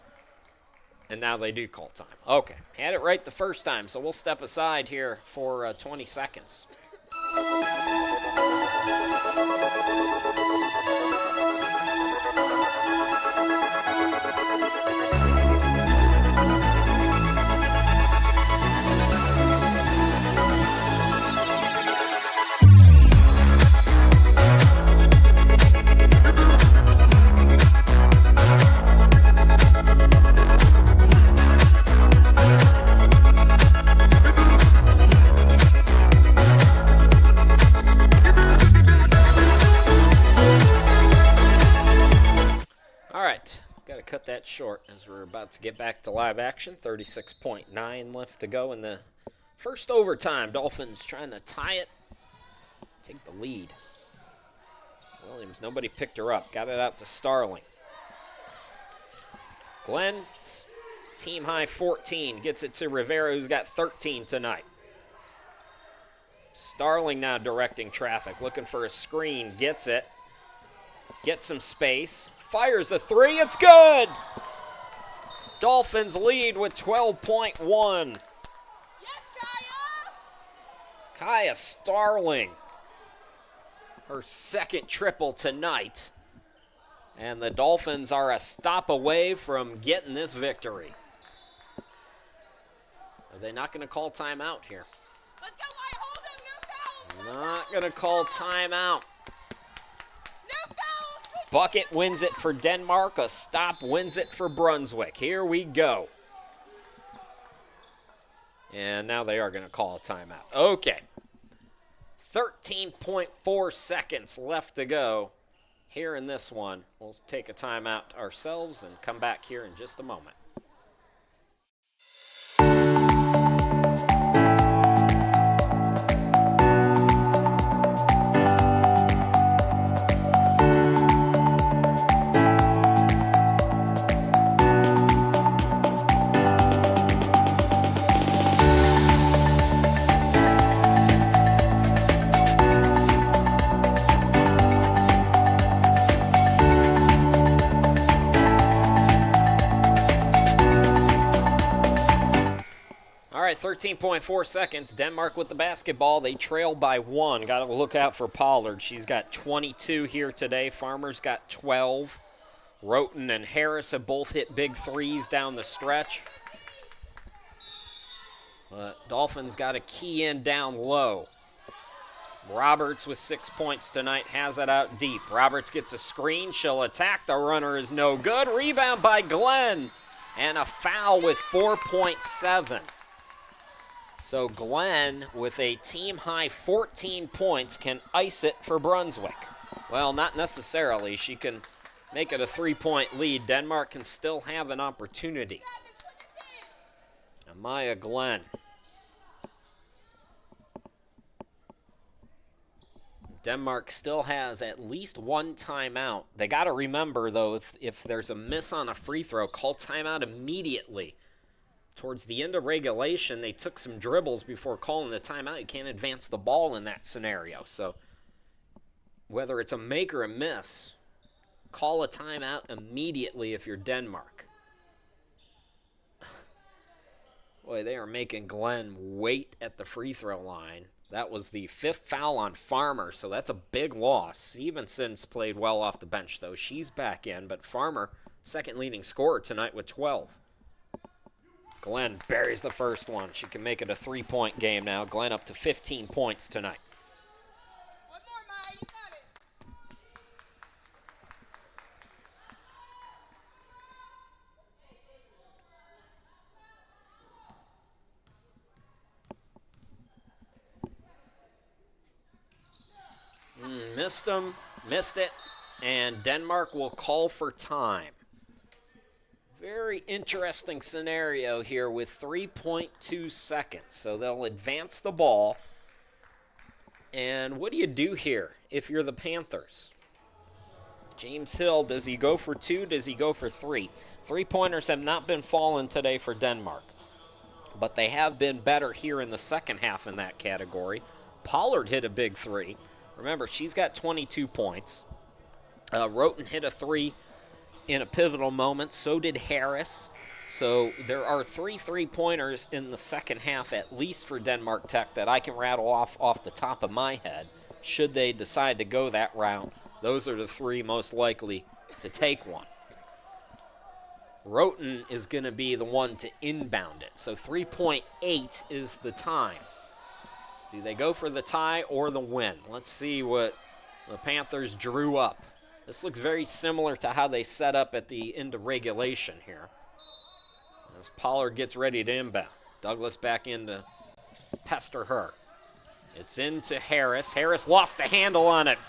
And now they do call time. Okay, had it right the first time, so we'll step aside here for 20 seconds. Cut that short as we're about to get back to live action. 36.9 left to go in the first overtime. Dolphins trying to tie it take the lead. Williams, nobody picked her up. Got it out to Starling. Glenn, team high 14, gets it to Rivera, who's got 13 tonight. Starling now directing traffic, looking for a screen, gets it. Gets some space, fires a three, it's good! Dolphins lead with 12.1. Yes, Kaya Starling, her second triple tonight. And the Dolphins are a stop away from getting this victory. Are they not going to call timeout here?
Let's go, White. Hold him. No foul.
Not going to call timeout.
No foul.
Bucket wins it for Denmark. A stop wins it for Brunswick. Here we go. And now they are going to call a timeout. Okay. 13.4 seconds left to go here in this one. We'll take a timeout ourselves and come back here in just a moment. All right, 13.4 seconds. Denmark with the basketball. They trail by 1. Got to look out for Pollard. She's got 22 here today. Farmer's got 12. Roten and Harris have both hit big threes down the stretch. But Dolphins got to key in down low. Roberts with 6 points tonight has it out deep. Roberts gets a screen. She'll attack. The runner is no good. Rebound by Glenn. And a foul with 4.7. So Glenn, with a team-high 14 points, can ice it for Brunswick. Well, not necessarily. She can make it a 3-point lead. Denmark can still have an opportunity. Amaya Glenn. Denmark still has at least one timeout. They got to remember, though, if there's a miss on a free throw, call timeout immediately. Towards the end of regulation, they took some dribbles before calling the timeout. You can't advance the ball in that scenario. So whether it's a make or a miss, call a timeout immediately if you're Denmark. Boy, they are making Glenn wait at the free throw line. That was the 5th foul on Farmer, so that's a big loss. Stevenson's played well off the bench, though. She's back in, but Farmer, second leading scorer tonight with 12. Glenn buries the first one. She can make it a 3-point game now. Glenn up to 15 points tonight.
One more, Maya. You got it.
Missed it, and Denmark will call for time. Very interesting scenario here with 3.2 seconds. So they'll advance the ball. And what do you do here if you're the Panthers? James Hill, does he go for 2? Does he go for 3? 3-pointers have not been falling today for Denmark. But they have been better here in the second half in that category. Pollard hit a big 3. Remember, she's got 22 points. Roten hit a 3 in a pivotal moment. So did Harris. So there are 3 3-pointers in the second half, at least for Denmark Tech, that I can rattle off the top of my head. Should they decide to go that route, those are the 3 most likely to take one. Roten is going to be the one to inbound it. So 3.8 is the time. Do they go for the tie or the win? Let's see what the Panthers drew up. This looks very similar to how they set up at the end of regulation here. As Pollard gets ready to inbound. Douglas back in to pester her. It's into Harris. Harris lost the handle on it.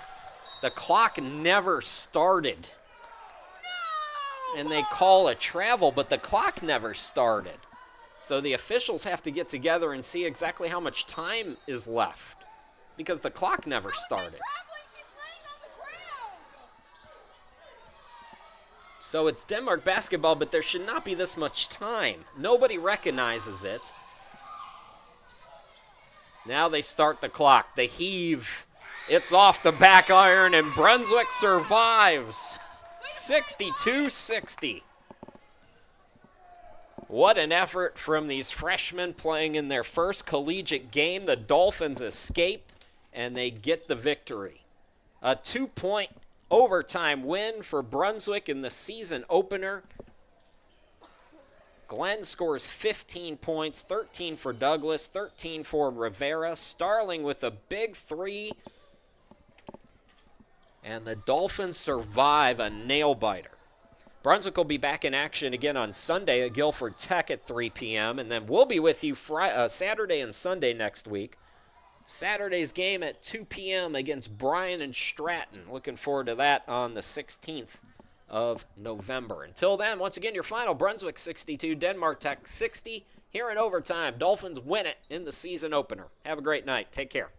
The clock never started. And they call a travel, but the clock never started. So the officials have to get together and see exactly how much time is left. because the clock never started.
Traveling, she's laying on the ground.
So it's Denmark basketball, but there should not be this much time. Nobody recognizes it. Now they start the clock. The heave. It's off the back iron, and Brunswick survives. 62-60. What an effort from these freshmen playing in their first collegiate game. The Dolphins escape, and they get the victory. A 2-point overtime win for Brunswick in the season opener. Glenn scores 15 points, 13 for Douglas, 13 for Rivera. Starling with a big 3. And the Dolphins survive a nail-biter. Brunswick will be back in action again on Sunday at Guilford Tech at 3 p.m. And then we'll be with you Saturday and Sunday next week. Saturday's game at 2 p.m. against Bryan and Stratton. Looking forward to that on the 16th of November. Until then, once again, your final, Brunswick 62, Denmark Tech 60. Here in overtime, Dolphins win it in the season opener. Have a great night. Take care.